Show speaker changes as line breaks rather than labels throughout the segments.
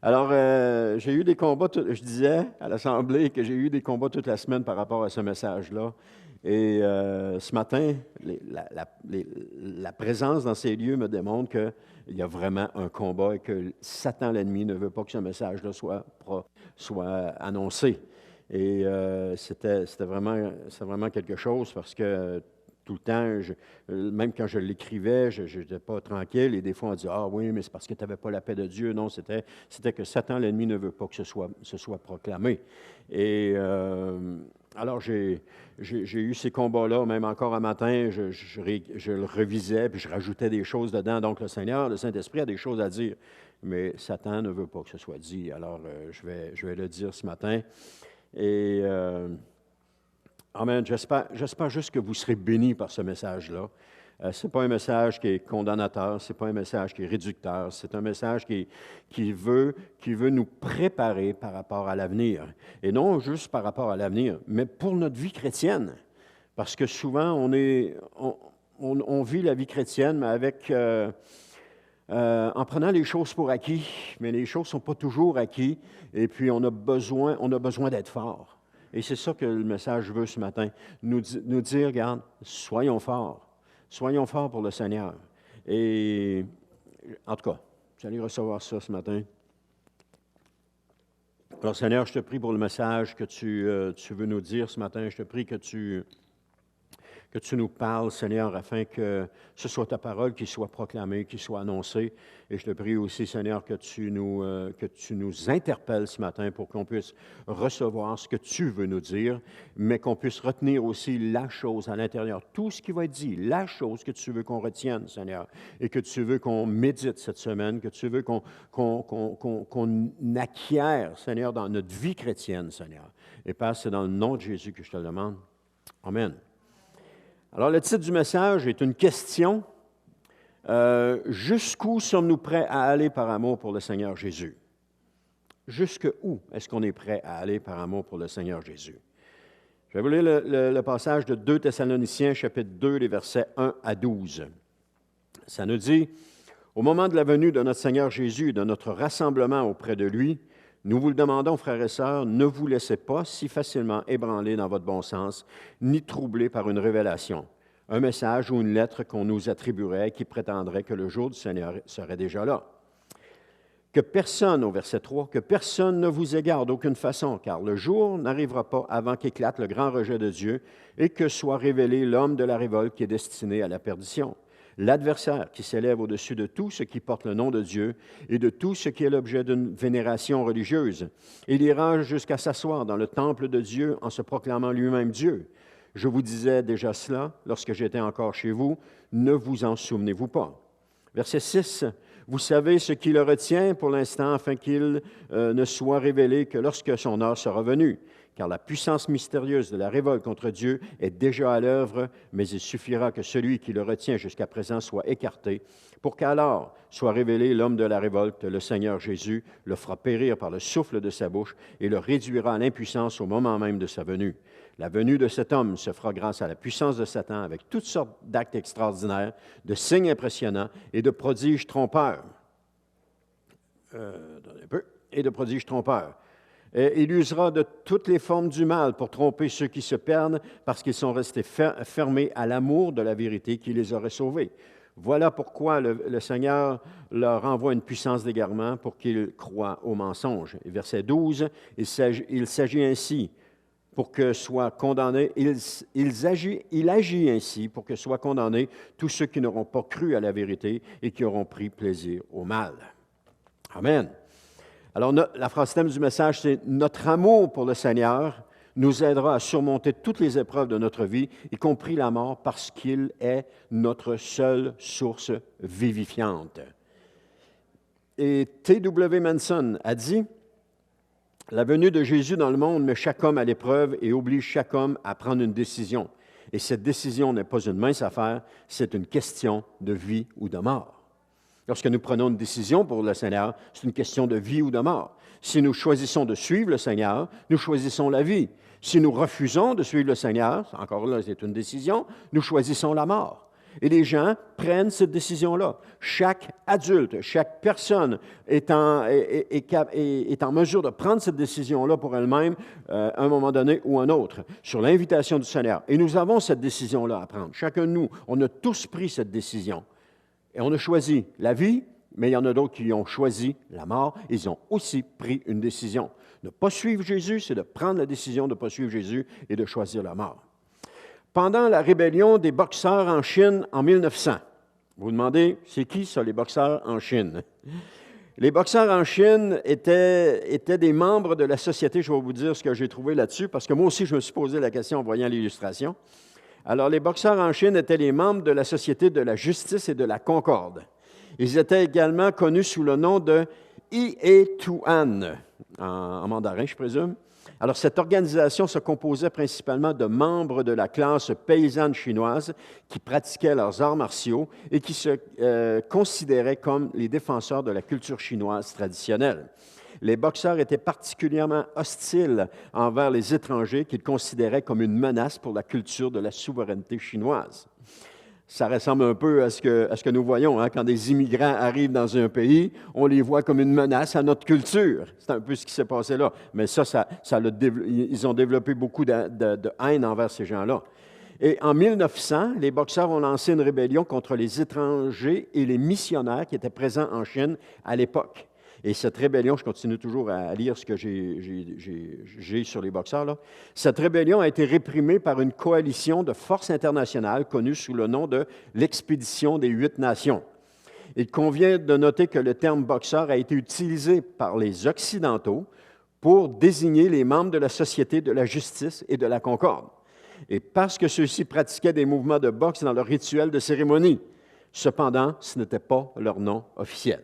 Alors, j'ai eu des combats, je disais à l'Assemblée que j'ai eu des combats toute la semaine par rapport à ce message-là. Et ce matin, la présence dans ces lieux me démontre qu'il y a vraiment un combat et que Satan, l'ennemi, ne veut pas que ce message-là soit annoncé. Et c'était vraiment quelque chose parce que tout le temps, même quand je l'écrivais, je n'étais pas tranquille. Et des fois, on dit, ah oui, mais c'est parce que tu n'avais pas la paix de Dieu. Non, c'était que Satan, l'ennemi, ne veut pas que ce soit proclamé. Et alors, j'ai eu ces combats-là, même encore un matin, je le revisais, puis je rajoutais des choses dedans. Donc, le Seigneur, le Saint-Esprit a des choses à dire. Mais Satan ne veut pas que ce soit dit. Alors, je vais le dire ce matin. Et amen. J'espère juste que vous serez bénis par ce message-là. Ce n'est pas un message qui est condamnateur, ce n'est pas un message qui est réducteur, c'est un message qui veut nous préparer par rapport à l'avenir. Et non juste par rapport à l'avenir, mais pour notre vie chrétienne. Parce que souvent, on vit la vie chrétienne, mais en prenant les choses pour acquis, mais les choses ne sont pas toujours acquises, et puis on a besoin d'être fort. Et c'est ça que le message veut ce matin, nous dire, regarde, soyons forts pour le Seigneur. Et en tout cas, vous allez recevoir ça ce matin. Alors Seigneur, je te prie pour le message que tu veux nous dire ce matin. Je te prie que tu nous parles, Seigneur, afin que ce soit ta parole qui soit proclamée, qui soit annoncée. Et je te prie aussi, Seigneur, que tu nous interpelles ce matin pour qu'on puisse recevoir ce que tu veux nous dire, mais qu'on puisse retenir aussi la chose à l'intérieur, tout ce qui va être dit, la chose que tu veux qu'on retienne, Seigneur, et que tu veux qu'on médite cette semaine, que tu veux qu'on acquiert, Seigneur, dans notre vie chrétienne, Seigneur. Et Père, c'est dans le nom de Jésus que je te le demande. Amen. Alors, le titre du message est une question. Jusqu'où sommes-nous prêts à aller par amour pour le Seigneur Jésus? Jusqu'où est-ce qu'on est prêt à aller par amour pour le Seigneur Jésus? Je vais vous lire le passage de 2 Thessaloniciens, chapitre 2, les versets 1 à 12. Ça nous dit, « Au moment de la venue de notre Seigneur Jésus et de notre rassemblement auprès de lui, nous vous le demandons, frères et sœurs, ne vous laissez pas si facilement ébranler dans votre bon sens, ni troubler par une révélation, un message ou une lettre qu'on nous attribuerait et qui prétendrait que le jour du Seigneur serait déjà là. Que personne, au verset 3, que personne ne vous égare d'aucune façon, car le jour n'arrivera pas avant qu'éclate le grand rejet de Dieu et que soit révélé l'homme de la révolte qui est destiné à la perdition. L'adversaire qui s'élève au-dessus de tout ce qui porte le nom de Dieu et de tout ce qui est l'objet d'une vénération religieuse. Il ira jusqu'à s'asseoir dans le temple de Dieu en se proclamant lui-même Dieu. Je vous disais déjà cela lorsque j'étais encore chez vous, ne vous en souvenez-vous pas. Verset 6, vous savez ce qui le retient pour l'instant afin qu'il ne soit révélé que lorsque son heure sera venue. Car la puissance mystérieuse de la révolte contre Dieu est déjà à l'œuvre, mais il suffira que celui qui le retient jusqu'à présent soit écarté, pour qu'alors soit révélé l'homme de la révolte, le Seigneur Jésus, le fera périr par le souffle de sa bouche et le réduira à l'impuissance au moment même de sa venue. La venue de cet homme se fera grâce à la puissance de Satan avec toutes sortes d'actes extraordinaires, de signes impressionnants et de prodiges trompeurs. Et de prodiges trompeurs. Il usera de toutes les formes du mal pour tromper ceux qui se perdent parce qu'ils sont restés fermés à l'amour de la vérité qui les aurait sauvés. Voilà pourquoi le Seigneur leur envoie une puissance d'égarement pour qu'ils croient au mensonge. Et verset 12, il s'agit ainsi pour que soient condamnés, il agit ainsi pour que soient condamnés tous ceux qui n'auront pas cru à la vérité et qui auront pris plaisir au mal. Amen. Alors, la phrase thème du message, c'est « Notre amour pour le Seigneur nous aidera à surmonter toutes les épreuves de notre vie, y compris la mort, parce qu'il est notre seule source vivifiante. » Et T.W. Manson a dit « La venue de Jésus dans le monde met chaque homme à l'épreuve et oblige chaque homme à prendre une décision. Et cette décision n'est pas une mince affaire, c'est une question de vie ou de mort. » Lorsque nous prenons une décision pour le Seigneur, c'est une question de vie ou de mort. Si nous choisissons de suivre le Seigneur, nous choisissons la vie. Si nous refusons de suivre le Seigneur, encore là, c'est une décision, nous choisissons la mort. Et les gens prennent cette décision-là. Chaque adulte, chaque personne est en mesure de prendre cette décision-là pour elle-même à un moment donné ou un autre, sur l'invitation du Seigneur. Et nous avons cette décision-là à prendre. Chacun de nous, on a tous pris cette décision. Et on a choisi la vie, mais il y en a d'autres qui ont choisi la mort. Ils ont aussi pris une décision. Ne pas suivre Jésus, c'est de prendre la décision de ne pas suivre Jésus et de choisir la mort. Pendant la rébellion des boxeurs en Chine en 1900, vous vous demandez, c'est qui ça, les boxeurs en Chine? Les boxeurs en Chine étaient des membres de la société, je vais vous dire ce que j'ai trouvé là-dessus, parce que moi aussi, je me suis posé la question en voyant l'illustration. Alors, les boxeurs en Chine étaient les membres de la Société de la justice et de la concorde. Ils étaient également connus sous le nom de Yi Tuan, en mandarin, je présume. Alors, cette organisation se composait principalement de membres de la classe paysanne chinoise qui pratiquaient leurs arts martiaux et qui se considéraient comme les défenseurs de la culture chinoise traditionnelle. Les boxeurs étaient particulièrement hostiles envers les étrangers qu'ils considéraient comme une menace pour la culture de la souveraineté chinoise. Ça ressemble un peu à ce que nous voyons, hein? Quand des immigrants arrivent dans un pays, on les voit comme une menace à notre culture. C'est un peu ce qui s'est passé là. Mais ils ont développé beaucoup de haine envers ces gens-là. Et en 1900, les boxeurs ont lancé une rébellion contre les étrangers et les missionnaires qui étaient présents en Chine à l'époque. Et cette rébellion, je continue toujours à lire ce que j'ai sur les boxeurs, là. Cette rébellion a été réprimée par une coalition de forces internationales connue sous le nom de l'Expédition des 8 Nations. Il convient de noter que le terme boxeur a été utilisé par les Occidentaux pour désigner les membres de la Société de la justice et de la concorde. Et parce que ceux-ci pratiquaient des mouvements de boxe dans leur rituel de cérémonie. Cependant, ce n'était pas leur nom officiel.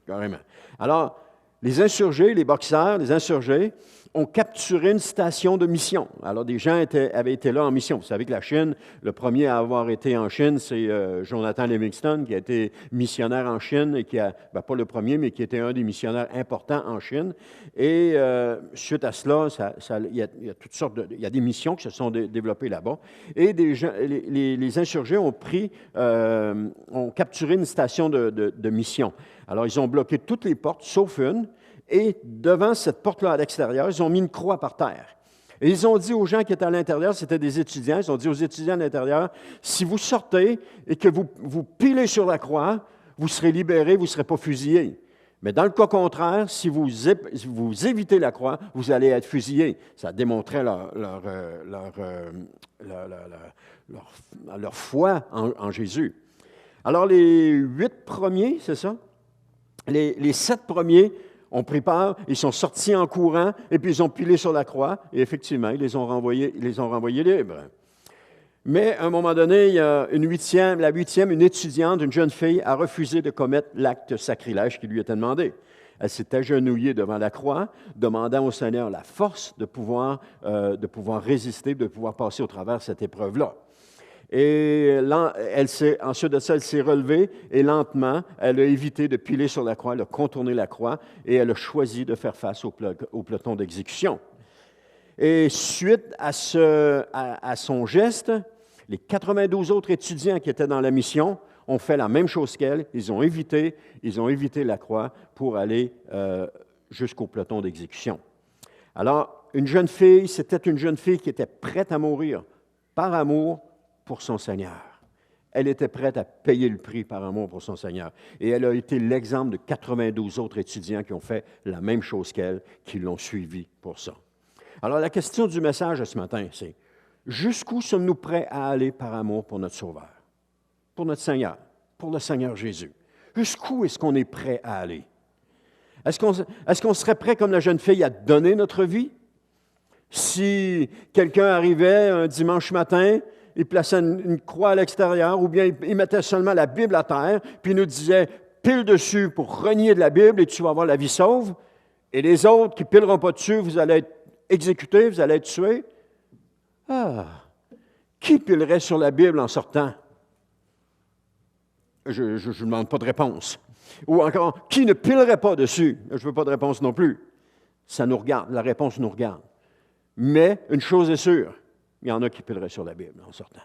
Carrément. Alors, les insurgés, les boxeurs, les insurgés ont capturé une station de mission. Alors, des gens avaient été là en mission. Vous savez que la Chine, le premier à avoir été en Chine, c'est Jonathan Livingston, qui a été missionnaire en Chine et qui a, pas le premier, mais qui était un des missionnaires importants en Chine. Et suite à cela, il y a toutes sortes il y a des missions qui se sont développées là-bas. Et les insurgés ont capturé une station de mission. Alors, ils ont bloqué toutes les portes, sauf une, et devant cette porte-là à l'extérieur, ils ont mis une croix par terre. Et ils ont dit aux gens qui étaient à l'intérieur, c'était des étudiants, ils ont dit aux étudiants à l'intérieur, si vous sortez et que vous pilez sur la croix, vous serez libérés, vous ne serez pas fusillés. Mais dans le cas contraire, si vous évitez la croix, vous allez être fusillés. Ça démontrait leur foi en Jésus. Alors, les 8 premiers, c'est ça? Les 7 premiers ont pris peur, ils sont sortis en courant, et puis ils ont pilé sur la croix, et effectivement, ils les ont renvoyés libres. Mais à un moment donné, il y a la huitième, une étudiante, une jeune fille, a refusé de commettre l'acte sacrilège qui lui était demandé. Elle s'est agenouillée devant la croix, demandant au Seigneur la force de pouvoir résister, de pouvoir passer au travers cette épreuve-là. Et ensuite de ça, elle s'est relevée et lentement, elle a évité de piler sur la croix, elle a contourné la croix et elle a choisi de faire face au peloton d'exécution. Et suite à son geste, les 92 autres étudiants qui étaient dans la mission ont fait la même chose qu'elle. Ils ont évité la croix pour aller jusqu'au peloton d'exécution. Alors, c'était une jeune fille qui était prête à mourir par amour pour son Seigneur. Elle était prête à payer le prix par amour pour son Seigneur. Et elle a été l'exemple de 92 autres étudiants qui ont fait la même chose qu'elle, qui l'ont suivie pour ça. Alors, la question du message ce matin, c'est jusqu'où sommes-nous prêts à aller par amour pour notre Sauveur, pour notre Seigneur, pour le Seigneur Jésus? Jusqu'où est-ce qu'on est prêt à aller? Est-ce qu'on serait prêt, comme la jeune fille, à donner notre vie? Si quelqu'un arrivait un dimanche matin, il plaçait une croix à l'extérieur, ou bien il mettait seulement la Bible à terre, puis il nous disait, pile dessus pour renier de la Bible et tu vas avoir la vie sauve, et les autres qui ne pileront pas dessus, vous allez être exécutés, vous allez être tués. Ah! Qui pilerait sur la Bible en sortant? Je ne demande pas de réponse. Ou encore, qui ne pilerait pas dessus? Je ne veux pas de réponse non plus. Ça nous regarde, la réponse nous regarde. Mais une chose est sûre, il y en a qui pileraient sur la Bible en sortant.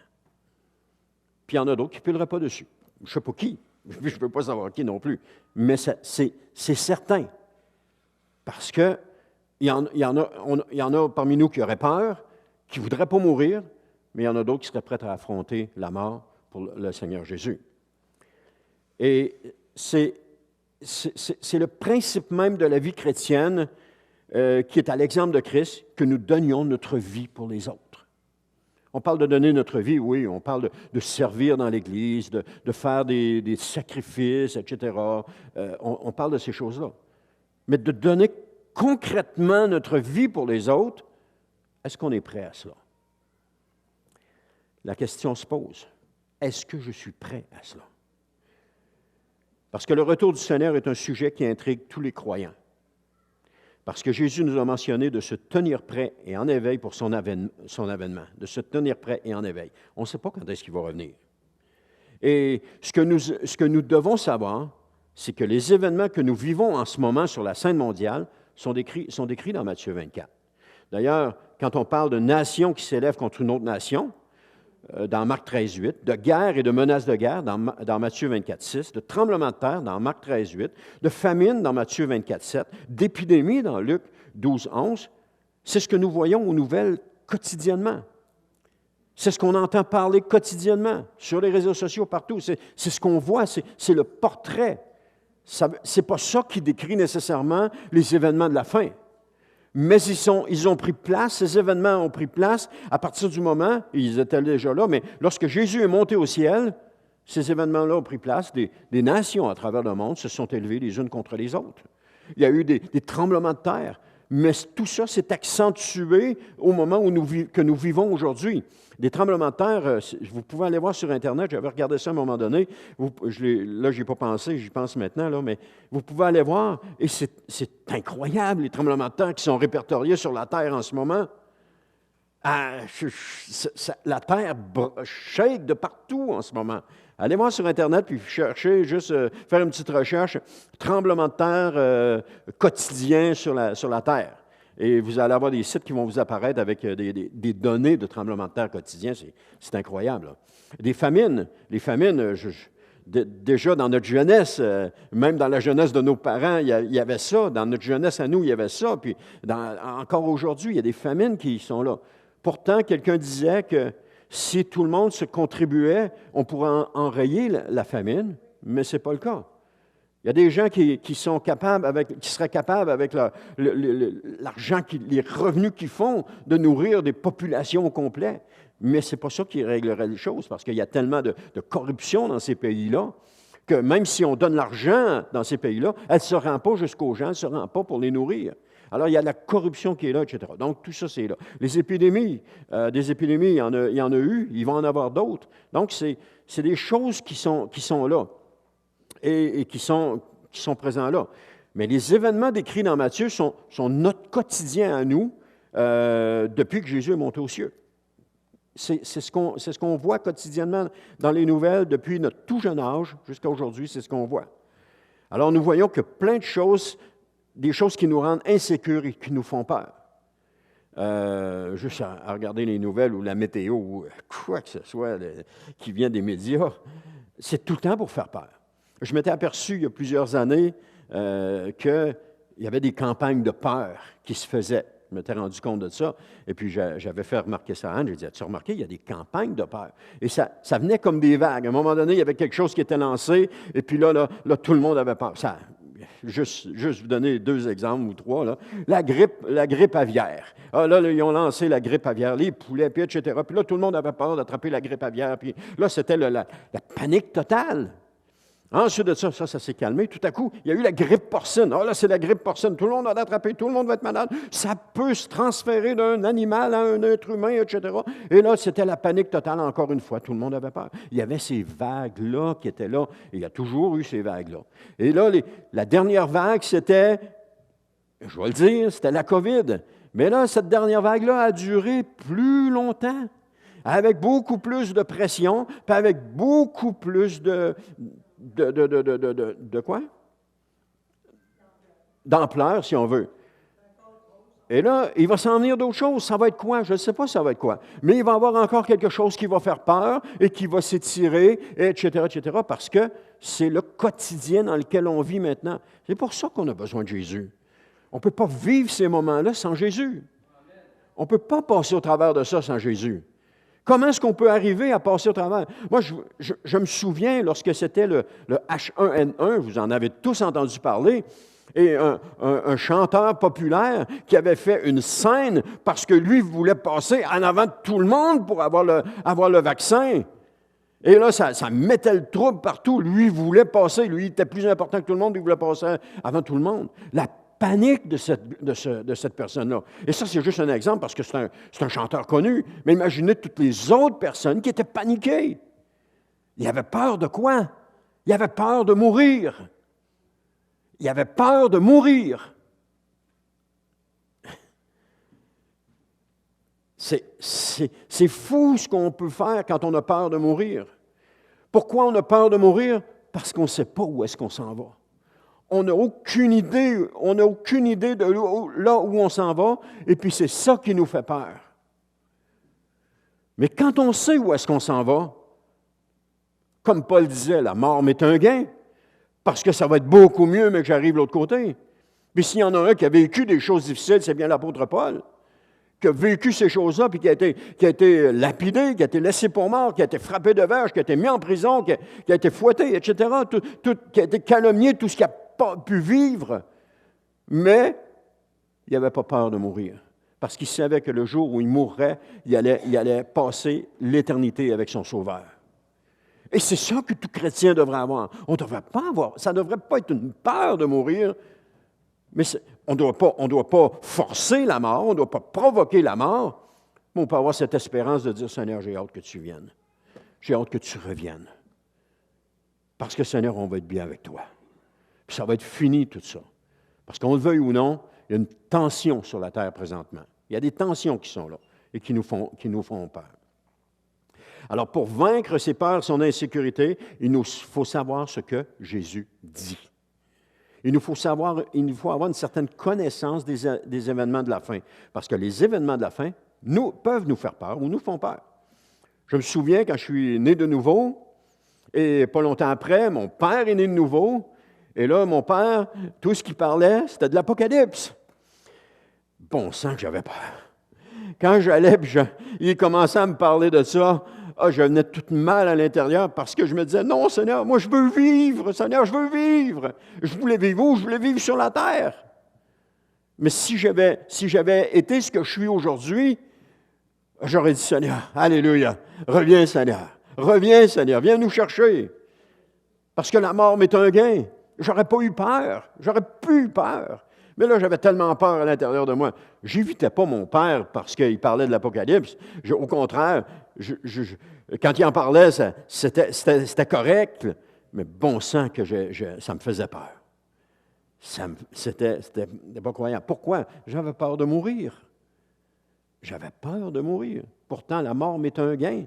puis il y en a d'autres qui ne pileraient pas dessus. Je ne sais pas qui, je ne veux pas savoir qui non plus, mais c'est certain. Parce qu'il y en a parmi nous qui auraient peur, qui ne voudraient pas mourir, mais il y en a d'autres qui seraient prêts à affronter la mort pour le Seigneur Jésus. Et c'est le principe même de la vie chrétienne qui est à l'exemple de Christ, que nous donnions notre vie pour les autres. On parle de donner notre vie, oui, on parle de servir dans l'Église, de faire des sacrifices, etc. On parle de ces choses-là. Mais de donner concrètement notre vie pour les autres, est-ce qu'on est prêt à cela? La question se pose, est-ce que je suis prêt à cela? Parce que le retour du Seigneur est un sujet qui intrigue tous les croyants. Parce que Jésus nous a mentionné de se tenir prêt et en éveil pour son avènement, de se tenir prêt et en éveil. On ne sait pas quand est-ce qu'il va revenir. Et ce que nous devons savoir, c'est que les événements que nous vivons en ce moment sur la scène mondiale sont décrits dans Matthieu 24. D'ailleurs, quand on parle de nations qui s'élèvent contre une autre nation, dans Marc 13, 8, de guerre et de menaces de guerre dans Matthieu 24, 6, de tremblements de terre dans Marc 13, 8, de famine dans Matthieu 24, 7, d'épidémie dans Luc 12, 11, c'est ce que nous voyons aux nouvelles quotidiennement. C'est ce qu'on entend parler quotidiennement, sur les réseaux sociaux, partout. C'est ce qu'on voit, c'est le portrait. Ce n'est pas ça qui décrit nécessairement les événements de la fin. Mais ils ont pris place, ces événements ont pris place à partir du moment, ils étaient déjà là, mais lorsque Jésus est monté au ciel, ces événements-là ont pris place, des nations à travers le monde se sont élevées les unes contre les autres. Il y a eu des tremblements de terre, mais tout ça s'est accentué au moment que nous vivons aujourd'hui. Des tremblements de terre, vous pouvez aller voir sur Internet, j'avais regardé ça à un moment donné, là je n'y ai pas pensé, j'y pense maintenant, là, mais vous pouvez aller voir, et c'est incroyable les tremblements de terre qui sont répertoriés sur la terre en ce moment. La terre shake de partout en ce moment. Allez voir sur Internet, puis cherchez, juste faire une petite recherche, tremblement de terre quotidien sur la terre. Et vous allez avoir des sites qui vont vous apparaître avec des données de tremblement de terre quotidien. C'est incroyable. Là. Les famines, déjà dans notre jeunesse, même dans la jeunesse de nos parents, il y avait ça. Dans notre jeunesse à nous, il y avait ça. Puis encore aujourd'hui, il y a des famines qui sont là. Pourtant, quelqu'un disait que si tout le monde se contribuait, on pourrait enrayer la famine, mais ce n'est pas le cas. Il y a des gens qui seraient capables, avec l'argent, les revenus qu'ils font, de nourrir des populations au complet. Mais ce n'est pas ça qui réglerait les choses, parce qu'il y a tellement de corruption dans ces pays-là, que même si on donne l'argent dans ces pays-là, elle ne se rend pas jusqu'aux gens, elle ne se rend pas pour les nourrir. Alors, il y a la corruption qui est là, etc. Donc, tout ça, c'est là. Les épidémies, des épidémies, il y en a eu, il va en avoir d'autres. Donc, c'est des choses qui sont là. Et qui sont présents là. Mais les événements décrits dans Matthieu sont notre quotidien à nous depuis que Jésus est monté aux cieux. C'est ce qu'on voit quotidiennement dans les nouvelles depuis notre tout jeune âge jusqu'à aujourd'hui, c'est ce qu'on voit. Alors nous voyons que plein de choses, des choses qui nous rendent insécures et qui nous font peur. Juste à regarder les nouvelles ou la météo ou quoi que ce soit qui vient des médias, c'est tout le temps pour faire peur. Je m'étais aperçu il y a plusieurs années qu'il y avait des campagnes de peur qui se faisaient. Je m'étais rendu compte de ça. Et puis, j'avais fait remarquer ça à Anne. J'ai dit, as-tu remarqué, il y a des campagnes de peur. Et ça venait comme des vagues. À un moment donné, il y avait quelque chose qui était lancé. Et puis là tout le monde avait peur. Juste vous donner 2 exemples ou 3. Là. La grippe aviaire. Là, ils ont lancé la grippe aviaire, les poulets, puis etc. Puis là, tout le monde avait peur d'attraper la grippe aviaire. Puis là, c'était la panique totale. Ensuite de ça s'est calmé. Tout à coup, il y a eu la grippe porcine. Là, c'est la grippe porcine. Tout le monde va l'attraper, tout le monde va être malade. Ça peut se transférer d'un animal à un être humain, etc. Et là, c'était la panique totale encore une fois. Tout le monde avait peur. Il y avait ces vagues-là qui étaient là. Et il y a toujours eu ces vagues-là. Et là, la dernière vague, c'était, je vais le dire, c'était la COVID. Mais là, cette dernière vague-là a duré plus longtemps, avec beaucoup plus de pression, puis avec beaucoup plus de quoi? D'ampleur, si on veut. Et là, il va s'en venir d'autres choses. Ça va être quoi? Je ne sais pas ça va être quoi. Mais il va y avoir encore quelque chose qui va faire peur et qui va s'étirer, etc., parce que c'est le quotidien dans lequel on vit maintenant. C'est pour ça qu'on a besoin de Jésus. On ne peut pas vivre ces moments-là sans Jésus. On ne peut pas passer au travers de ça sans Jésus. Comment est-ce qu'on peut arriver à passer au travers? Moi, je me souviens, lorsque c'était le H1N1, vous en avez tous entendu parler, et un chanteur populaire qui avait fait une scène parce que lui voulait passer en avant de tout le monde pour avoir le vaccin. Et là, ça mettait le trouble partout. Lui voulait passer. Lui, il était plus important que tout le monde. Il voulait passer avant tout le monde. La panique de cette personne-là. Et ça, c'est juste un exemple parce que c'est un chanteur connu. Mais imaginez toutes les autres personnes qui étaient paniquées. Il avait peur de quoi? Il avait peur de mourir. Il avait peur de mourir. C'est fou ce qu'on peut faire quand on a peur de mourir. Pourquoi on a peur de mourir? Parce qu'on ne sait pas où est-ce qu'on s'en va. On n'a aucune idée de là où on s'en va, et puis c'est ça qui nous fait peur. Mais quand on sait où est-ce qu'on s'en va, comme Paul disait, la mort m'est un gain, parce que ça va être beaucoup mieux, mais que j'arrive de l'autre côté. Puis s'il y en a un qui a vécu des choses difficiles, c'est bien l'apôtre Paul, qui a vécu ces choses-là, puis qui a été lapidé, qui a été laissé pour mort, qui a été frappé de verge, qui a été mis en prison, qui a été fouetté, etc., qui a été calomnié, tout ce qu'il n'a pas pu vivre. Mais il n'avait pas peur de mourir, parce qu'il savait que le jour où il mourrait, il allait passer l'éternité avec son Sauveur. Et c'est ça que tout chrétien devrait avoir. On ne devrait pas avoir, ça ne devrait pas être une peur de mourir, mais on ne doit pas forcer la mort, on ne doit pas provoquer la mort, mais on peut avoir cette espérance de dire, Seigneur, j'ai hâte que tu viennes. J'ai hâte que tu reviennes. Parce que, Seigneur, on va être bien avec toi. Puis ça va être fini tout ça. Parce qu'on le veuille ou non, il y a une tension sur la terre présentement. Il y a des tensions qui sont là et qui nous font peur. Alors, pour vaincre ses peurs, son insécurité, il nous faut savoir ce que Jésus dit. Il faut avoir une certaine connaissance des événements de la fin. Parce que les événements de la fin peuvent nous faire peur ou nous font peur. Je me souviens quand je suis né de nouveau, et pas longtemps après, mon père est né de nouveau, et là, mon père, tout ce qu'il parlait, c'était de l'Apocalypse. Bon sang que j'avais peur. Quand j'allais, il commençait à me parler de ça, je venais tout mal à l'intérieur parce que je me disais, non, Seigneur, moi je veux vivre, Seigneur, je veux vivre. Je voulais vivre où? Je voulais vivre sur la terre. Mais si j'avais été ce que je suis aujourd'hui, j'aurais dit, Seigneur, alléluia, reviens, Seigneur, viens nous chercher. Parce que la mort m'est un gain. J'aurais pas eu peur, j'aurais plus eu peur. Mais là, j'avais tellement peur à l'intérieur de moi. J'évitais pas mon père parce qu'il parlait de l'Apocalypse. Au contraire, quand il en parlait, c'était correct, mais bon sang que ça me faisait peur. C'était pas croyant. Pourquoi? J'avais peur de mourir. J'avais peur de mourir. Pourtant, la mort m'est un gain.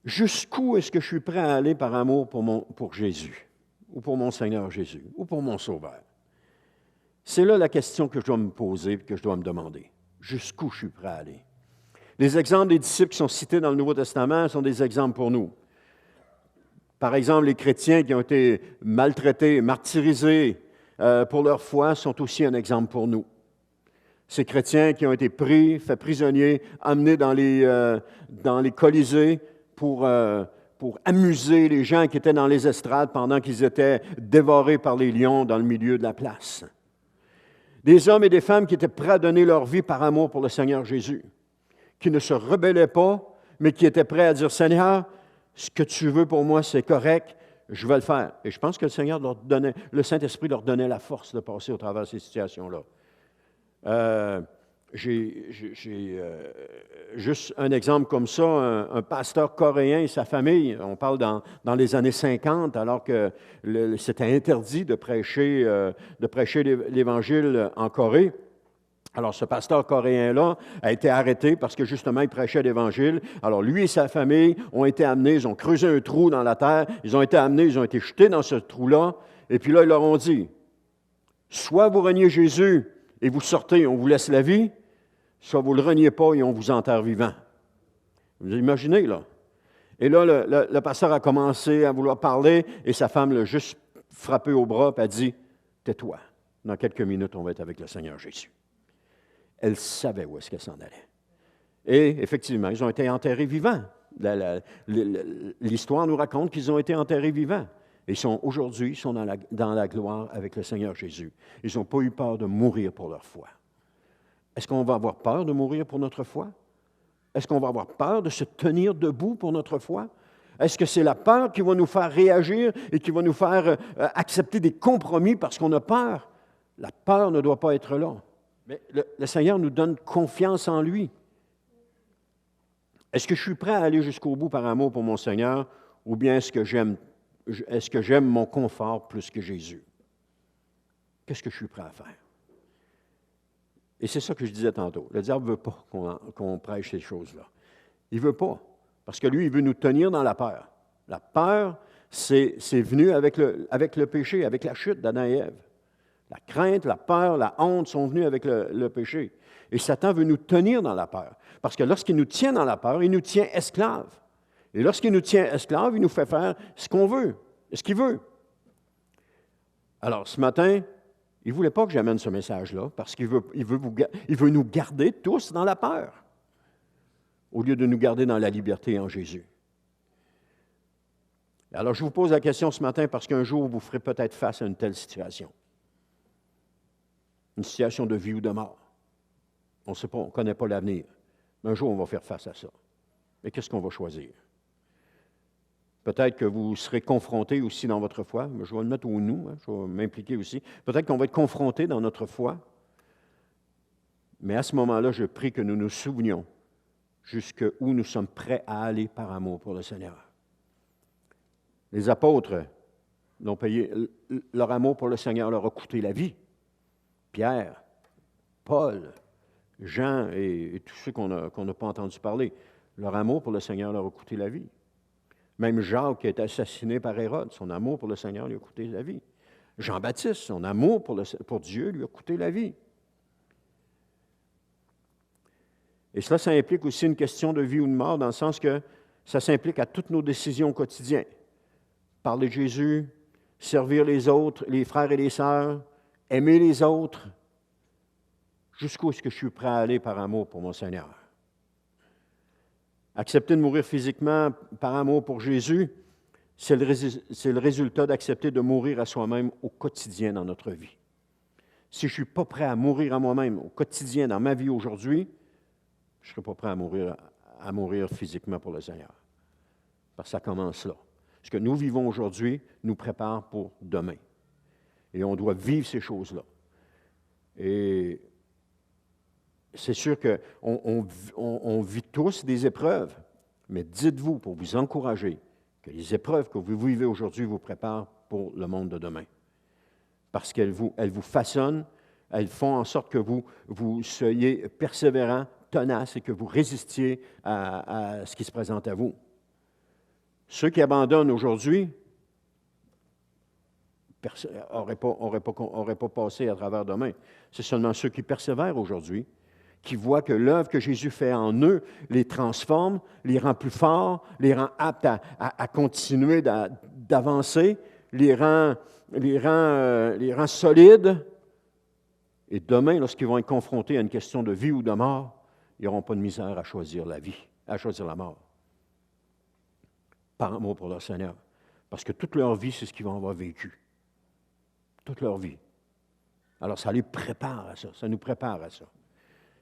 Jusqu'où est-ce que je suis prêt à aller par amour pour Jésus, ou pour mon Seigneur Jésus, ou pour mon Sauveur? C'est là la question que je dois me poser, que je dois me demander. Jusqu'où je suis prêt à aller? Les exemples des disciples qui sont cités dans le Nouveau Testament sont des exemples pour nous. Par exemple, les chrétiens qui ont été maltraités, martyrisés pour leur foi sont aussi un exemple pour nous. Ces chrétiens qui ont été pris, faits prisonniers, amenés dans les colisées pour amuser les gens qui étaient dans les estrades pendant qu'ils étaient dévorés par les lions dans le milieu de la place. Des hommes et des femmes qui étaient prêts à donner leur vie par amour pour le Seigneur Jésus, qui ne se rebellaient pas, mais qui étaient prêts à dire, Seigneur, ce que tu veux pour moi, c'est correct, je vais le faire. Et je pense que le Saint-Esprit leur donnait la force de passer au travers de ces situations-là. J'ai juste un exemple comme ça, un pasteur coréen et sa famille, on parle dans les années 50, alors que c'était interdit de prêcher l'Évangile en Corée. Alors, ce pasteur coréen-là a été arrêté parce que, justement, il prêchait l'Évangile. Alors, lui et sa famille ont été amenés, ils ont creusé un trou dans la terre, ils ont été jetés dans ce trou-là, et puis là, ils leur ont dit, Soit vous reniez Jésus et vous sortez et on vous laisse la vie, soit vous ne le reniez pas et on vous enterre vivant. Vous imaginez, là? Et là, le pasteur a commencé à vouloir parler et sa femme l'a juste frappé au bras et a dit, « Tais-toi, dans quelques minutes, on va être avec le Seigneur Jésus. » Elle savait où est-ce qu'elle s'en allait. Et effectivement, ils ont été enterrés vivants. L'histoire nous raconte qu'ils ont été enterrés vivants. Et aujourd'hui, ils sont dans la gloire avec le Seigneur Jésus. Ils n'ont pas eu peur de mourir pour leur foi. Est-ce qu'on va avoir peur de mourir pour notre foi? Est-ce qu'on va avoir peur de se tenir debout pour notre foi? Est-ce que c'est la peur qui va nous faire réagir et qui va nous faire accepter des compromis parce qu'on a peur? La peur ne doit pas être là. Mais le Seigneur nous donne confiance en lui. Est-ce que je suis prêt à aller jusqu'au bout par amour pour mon Seigneur ou bien est-ce que j'aime mon confort plus que Jésus? Qu'est-ce que je suis prêt à faire? Et c'est ça que je disais tantôt. Le diable ne veut pas qu'on prêche ces choses-là. Il ne veut pas. Parce que lui, il veut nous tenir dans la peur. La peur, c'est venu avec le péché, avec la chute d'Adam et Ève. La crainte, la peur, la honte sont venus avec le péché. Et Satan veut nous tenir dans la peur. Parce que lorsqu'il nous tient dans la peur, il nous tient esclaves. Et lorsqu'il nous tient esclaves, il nous fait faire ce qu'on veut, ce qu'il veut. Alors, ce matin, il ne voulait pas que j'amène ce message-là parce qu'il veut nous garder tous dans la peur au lieu de nous garder dans la liberté en Jésus. Alors, je vous pose la question ce matin parce qu'un jour, vous ferez peut-être face à une telle situation. Une situation de vie ou de mort. On ne sait pas, on ne connaît pas l'avenir. Mais un jour, on va faire face à ça. Mais qu'est-ce qu'on va choisir? Peut-être que vous serez confrontés aussi dans votre foi. Je vais le mettre au nous, je vais m'impliquer aussi. Peut-être qu'on va être confrontés dans notre foi. Mais à ce moment-là, je prie que nous nous souvenions jusqu'où nous sommes prêts à aller par amour pour le Seigneur. Les apôtres l'ont payé. Leur amour pour le Seigneur leur a coûté la vie. Pierre, Paul, Jean et tous ceux qu'on n'a pas entendu parler, leur amour pour le Seigneur leur a coûté la vie. Même Jacques qui a été assassiné par Hérode, son amour pour le Seigneur lui a coûté la vie. Jean-Baptiste, son amour pour Dieu lui a coûté la vie. Et cela, ça implique aussi une question de vie ou de mort, dans le sens que ça s'implique à toutes nos décisions quotidiennes. Parler de Jésus, servir les autres, les frères et les sœurs, aimer les autres, jusqu'où est-ce que je suis prêt à aller par amour pour mon Seigneur. Accepter de mourir physiquement par amour pour Jésus, c'est le résultat d'accepter de mourir à soi-même au quotidien dans notre vie. Si je ne suis pas prêt à mourir à moi-même au quotidien dans ma vie aujourd'hui, je ne serai pas prêt à mourir physiquement pour le Seigneur. Parce que ça commence là. Ce que nous vivons aujourd'hui nous prépare pour demain. Et on doit vivre ces choses-là. Et c'est sûr qu'on vit tous des épreuves, mais dites-vous, pour vous encourager, que les épreuves que vous vivez aujourd'hui vous préparent pour le monde de demain. Parce qu'elles vous façonnent, elles font en sorte que vous soyez persévérants, tenaces et que vous résistiez à ce qui se présente à vous. Ceux qui abandonnent aujourd'hui n'auraient pas passé à travers demain. C'est seulement ceux qui persévèrent aujourd'hui, qui voient que l'œuvre que Jésus fait en eux les transforme, les rend plus forts, les rend aptes à continuer d'avancer, les rend solides. Et demain, lorsqu'ils vont être confrontés à une question de vie ou de mort, ils n'auront pas de misère à choisir la vie, à choisir la mort. Par amour pour leur Seigneur. Parce que toute leur vie, c'est ce qu'ils vont avoir vécu. Toute leur vie. Alors, ça les prépare à ça. Ça nous prépare à ça.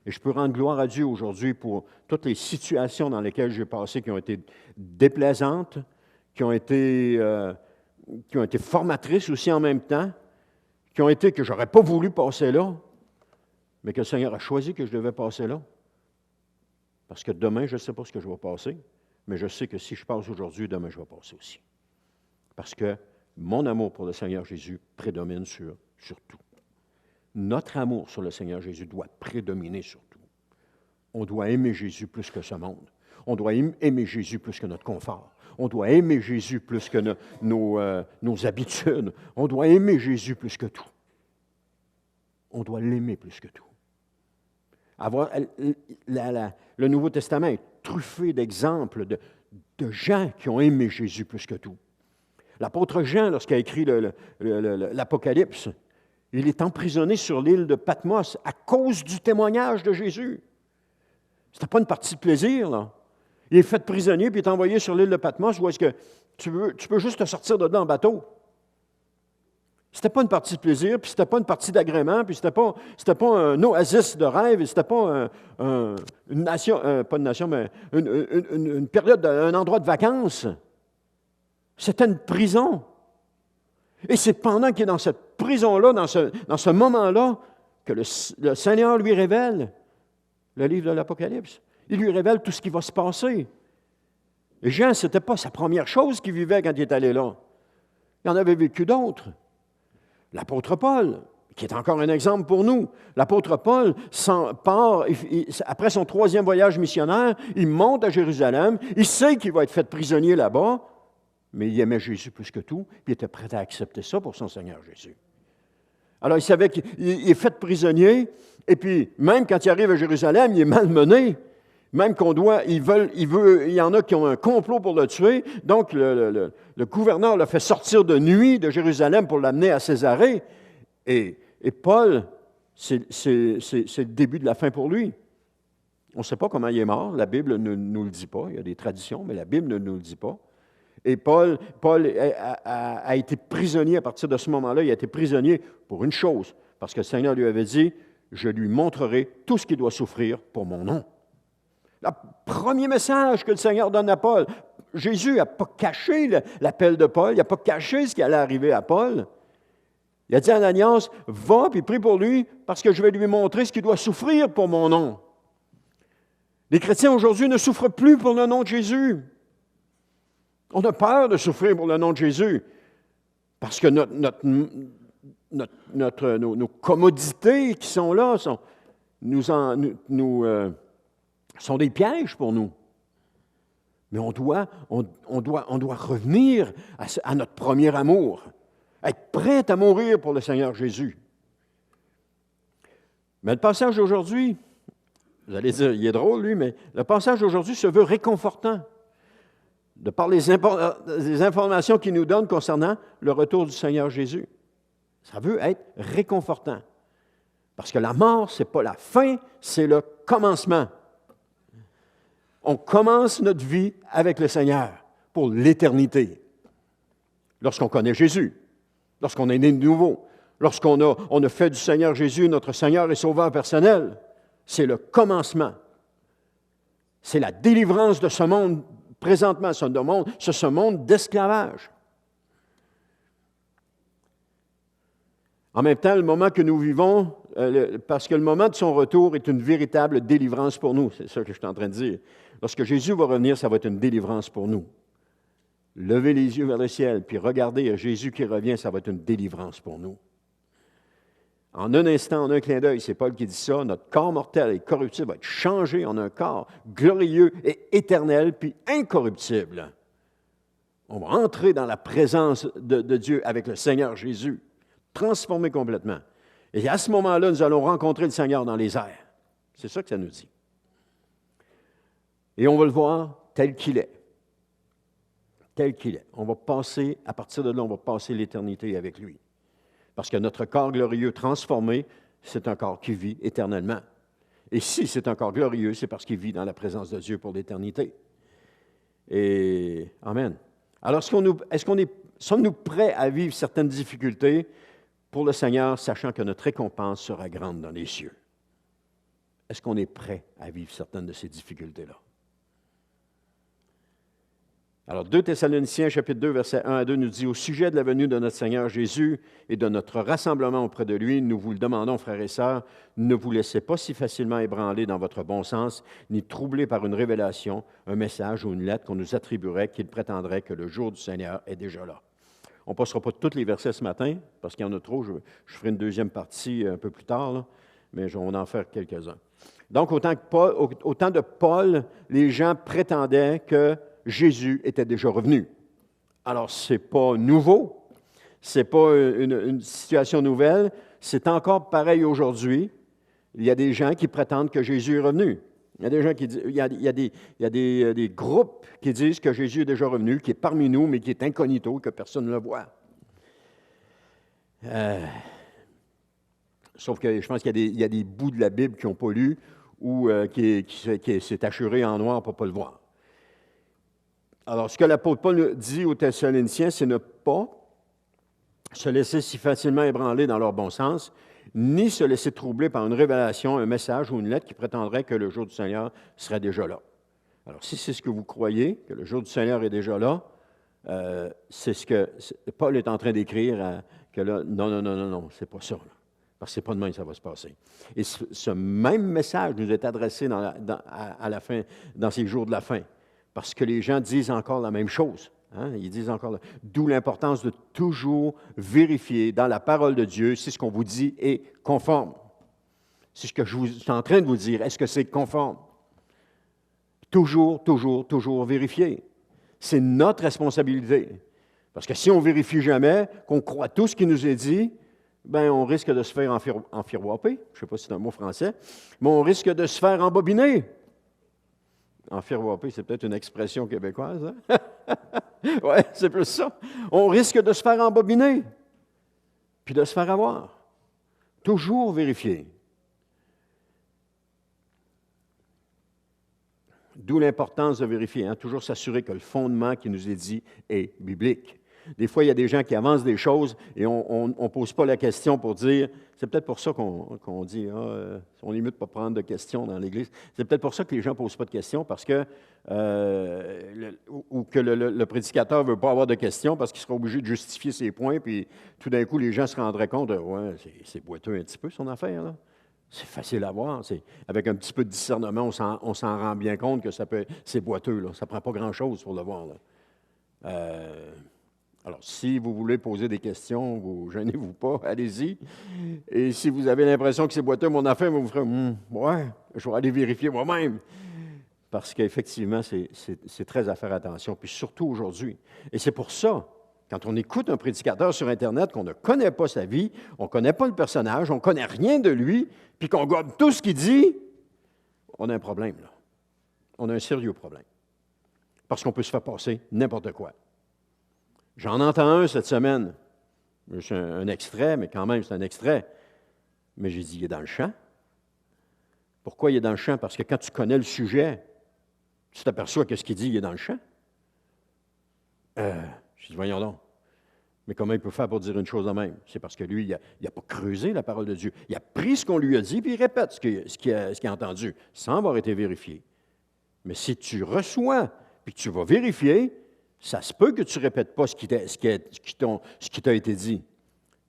Et je peux rendre gloire à Dieu aujourd'hui pour toutes les situations dans lesquelles j'ai passé qui ont été déplaisantes, qui ont été formatrices aussi en même temps, qui ont été que je n'aurais pas voulu passer là, mais que le Seigneur a choisi que je devais passer là. Parce que demain, je ne sais pas ce que je vais passer, mais je sais que si je passe aujourd'hui, demain, je vais passer aussi. Parce que mon amour pour le Seigneur Jésus prédomine sur tout. Notre amour sur le Seigneur Jésus doit prédominer sur tout. On doit aimer Jésus plus que ce monde. On doit aimer Jésus plus que notre confort. On doit aimer Jésus plus que nos habitudes. On doit aimer Jésus plus que tout. on doit l'aimer plus que tout. Le Nouveau Testament est truffé d'exemples de gens qui ont aimé Jésus plus que tout. L'apôtre Jean, lorsqu'il a écrit l'Apocalypse, il est emprisonné sur l'île de Patmos à cause du témoignage de Jésus. Ce n'était pas une partie de plaisir, là. Il est fait prisonnier, puis il est envoyé sur l'île de Patmos, où est-ce que tu peux juste te sortir de là en bateau. C'était pas une partie de plaisir, puis c'était pas une partie d'agrément, puis c'était pas un oasis de rêve, c'était pas une nation, pas une nation, mais une période, un endroit de vacances. C'était une prison. Et c'est pendant qu'il est dans cette prison-là, dans ce moment-là, que le Seigneur lui révèle le livre de l'Apocalypse. Il lui révèle tout ce qui va se passer. Et Jean, ce n'était pas sa première chose qu'il vivait quand il est allé là. Il en avait vécu d'autres. L'apôtre Paul, qui est encore un exemple pour nous. L'apôtre Paul part, après son 3e voyage missionnaire, il monte à Jérusalem, il sait qu'il va être fait prisonnier là-bas, mais il aimait Jésus plus que tout, puis il était prêt à accepter ça pour son Seigneur Jésus. Alors, il savait qu'il est fait prisonnier, et puis, même quand il arrive à Jérusalem, il est malmené. Même il y en a qui ont un complot pour le tuer. Donc, le gouverneur l'a fait sortir de nuit de Jérusalem pour l'amener à Césarée. Et Paul, c'est le début de la fin pour lui. On ne sait pas comment il est mort. La Bible ne nous le dit pas. Il y a des traditions, mais la Bible ne nous le dit pas. Et Paul a été prisonnier à partir de ce moment-là. Il a été prisonnier pour une chose, parce que le Seigneur lui avait dit, « Je lui montrerai tout ce qu'il doit souffrir pour mon nom. » Le premier message que le Seigneur donne à Paul, Jésus n'a pas caché l'appel de Paul, il n'a pas caché ce qui allait arriver à Paul. Il a dit à Ananias, « Va puis prie pour lui, parce que je vais lui montrer ce qu'il doit souffrir pour mon nom. » Les chrétiens aujourd'hui ne souffrent plus pour le nom de Jésus. On a peur de souffrir pour le nom de Jésus, parce que nos commodités qui sont là sont des pièges pour nous. Mais on doit revenir à notre premier amour, être prêt à mourir pour le Seigneur Jésus. Mais le passage d'aujourd'hui, vous allez dire, il est drôle lui, mais le passage d'aujourd'hui se veut réconfortant, de par les informations qu'il nous donne concernant le retour du Seigneur Jésus. Ça veut être réconfortant. Parce que la mort, ce n'est pas la fin, c'est le commencement. On commence notre vie avec le Seigneur pour l'éternité. Lorsqu'on connaît Jésus, lorsqu'on est né de nouveau, lorsqu'on a fait du Seigneur Jésus notre Seigneur et Sauveur personnel, c'est le commencement. C'est la délivrance de ce monde présentement, ce monde d'esclavage. En même temps, le moment que nous vivons, parce que le moment de son retour est une véritable délivrance pour nous. C'est ça que je suis en train de dire. Lorsque Jésus va revenir, ça va être une délivrance pour nous. Levez les yeux vers le ciel, puis regardez Jésus qui revient, ça va être une délivrance pour nous. En un instant, en un clin d'œil, c'est Paul qui dit ça, notre corps mortel et corruptible va être changé en un corps glorieux et éternel, puis incorruptible. On va entrer dans la présence de Dieu avec le Seigneur Jésus, transformé complètement. Et à ce moment-là, nous allons rencontrer le Seigneur dans les airs. C'est ça que ça nous dit. Et on va le voir tel qu'il est. Tel qu'il est. On va passer, à partir de là, on va passer l'éternité avec lui. Parce que notre corps glorieux transformé, c'est un corps qui vit éternellement. Et si c'est un corps glorieux, c'est parce qu'il vit dans la présence de Dieu pour l'éternité. Et amen. Alors, sommes-nous prêts à vivre certaines difficultés pour le Seigneur, sachant que notre récompense sera grande dans les cieux? Est-ce qu'on est prêt à vivre certaines de ces difficultés-là? Alors, 2 Thessaloniciens, chapitre 2, versets 1 à 2, nous dit « Au sujet de la venue de notre Seigneur Jésus et de notre rassemblement auprès de lui, nous vous le demandons, frères et sœurs, ne vous laissez pas si facilement ébranler dans votre bon sens, ni troubler par une révélation, un message ou une lettre qu'on nous attribuerait, qu'il prétendrait que le jour du Seigneur est déjà là. » On ne passera pas tous les versets ce matin, parce qu'il y en a trop. Je ferai une deuxième partie un peu plus tard, là, mais on va en faire quelques-uns. Donc, au temps de Paul, les gens prétendaient que Jésus était déjà revenu. Alors, ce n'est pas nouveau, ce n'est pas une situation nouvelle. c'est encore pareil aujourd'hui. Il y a des gens qui prétendent que Jésus est revenu. Il y a des gens qui disent, il y a des groupes qui disent que Jésus est déjà revenu, qui est parmi nous, mais qui est incognito, que personne ne le voit. Sauf que je pense qu'il y a des bouts de la Bible qui n'ont pas lu ou qui s'est assuré en noir pour ne pas le voir. Alors, ce que l'apôtre Paul dit aux Thessaloniciens, c'est ne pas se laisser si facilement ébranler dans leur bon sens, ni se laisser troubler par une révélation, un message ou une lettre qui prétendrait que le jour du Seigneur serait déjà là. Alors, si c'est ce que vous croyez, que le jour du Seigneur est déjà là, c'est ce que Paul est en train d'écrire, que là, non, c'est pas ça. Là. Parce que c'est pas demain que ça va se passer. Et ce même message nous est adressé à la fin, dans ces jours de la fin, parce que les gens disent encore la même chose. Hein? Ils disent encore, d'où l'importance de toujours vérifier dans la parole de Dieu si ce qu'on vous dit est conforme. C'est ce que je suis en train de vous dire. Est-ce que c'est conforme? Toujours vérifier. C'est notre responsabilité. Parce que si on ne vérifie jamais, qu'on croit tout ce qui nous est dit, bien, on risque de se faire enfiroiper. Je ne sais pas si c'est un mot français, mais on risque de se faire embobiner. Enfiroiper, c'est peut-être une expression québécoise. Hein? Oui, c'est plus ça. On risque de se faire embobiner, puis de se faire avoir. Toujours vérifier. D'où l'importance de vérifier, hein? Toujours s'assurer que le fondement qui nous est dit est biblique. Des fois, il y a des gens qui avancent des choses et on ne pose pas la question pour dire, c'est peut-être pour ça qu'on dit, on limite pas prendre de questions dans l'Église. C'est peut-être pour ça que les gens ne posent pas de questions, parce que, ou que le prédicateur ne veut pas avoir de questions parce qu'il sera obligé de justifier ses points, puis tout d'un coup, les gens se rendraient compte de, ouais, c'est boiteux un petit peu son affaire, là. C'est facile à voir. Avec un petit peu de discernement, on s'en rend bien compte que c'est boiteux, là. Ça ne prend pas grand-chose pour le voir, là. Alors, si vous voulez poser des questions, vous gênez-vous pas, allez-y. Et si vous avez l'impression que c'est boiteux, mon affaire, vous ferez ouais, je vais aller vérifier moi-même. Parce qu'effectivement, c'est très à faire attention, puis surtout aujourd'hui. Et c'est pour ça, quand on écoute un prédicateur sur Internet, qu'on ne connaît pas sa vie, on ne connaît pas le personnage, on ne connaît rien de lui, puis qu'on garde tout ce qu'il dit, on a un problème, là. On a un sérieux problème. Parce qu'on peut se faire passer n'importe quoi. J'en entends un cette semaine. C'est un extrait, mais quand même, c'est un extrait. Mais j'ai dit, il est dans le champ. Pourquoi il est dans le champ? Parce que quand tu connais le sujet, tu t'aperçois que ce qu'il dit, il est dans le champ. J'ai dit, voyons donc. Mais comment il peut faire pour dire une chose de même? C'est parce que lui, il n'a pas creusé la parole de Dieu. Il a pris ce qu'on lui a dit, puis il répète ce qu'il a entendu, sans avoir été vérifié. Mais si tu reçois, puis que tu vas vérifier, ça se peut que tu ne répètes pas ce qui t'a été dit.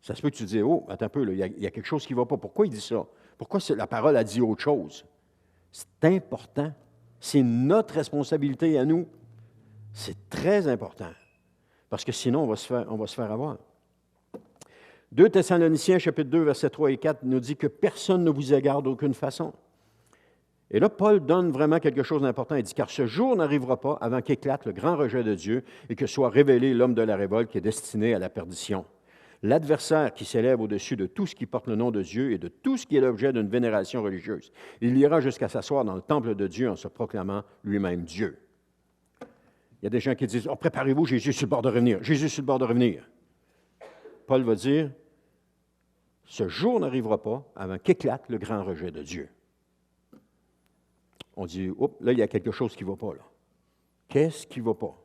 Ça se peut que tu te dises, oh, attends un peu, là, il y a quelque chose qui ne va pas. Pourquoi il dit ça? Pourquoi la parole a dit autre chose? C'est important. C'est notre responsabilité à nous. C'est très important. Parce que sinon, on va se faire avoir. 2 Thessaloniciens, chapitre 2, versets 3 et 4, nous dit que personne ne vous égare d'aucune façon. Et là, Paul donne vraiment quelque chose d'important. Il dit, car ce jour n'arrivera pas avant qu'éclate le grand rejet de Dieu et que soit révélé l'homme de la révolte qui est destiné à la perdition. L'adversaire qui s'élève au-dessus de tout ce qui porte le nom de Dieu et de tout ce qui est l'objet d'une vénération religieuse. Il ira jusqu'à s'asseoir dans le temple de Dieu en se proclamant lui-même Dieu. Il y a des gens qui disent, oh, préparez-vous, Jésus est sur le bord de revenir. Jésus est sur le bord de revenir. Paul va dire, ce jour n'arrivera pas avant qu'éclate le grand rejet de Dieu. On dit, oups, là, il y a quelque chose qui ne va pas, là. Qu'est-ce qui ne va pas?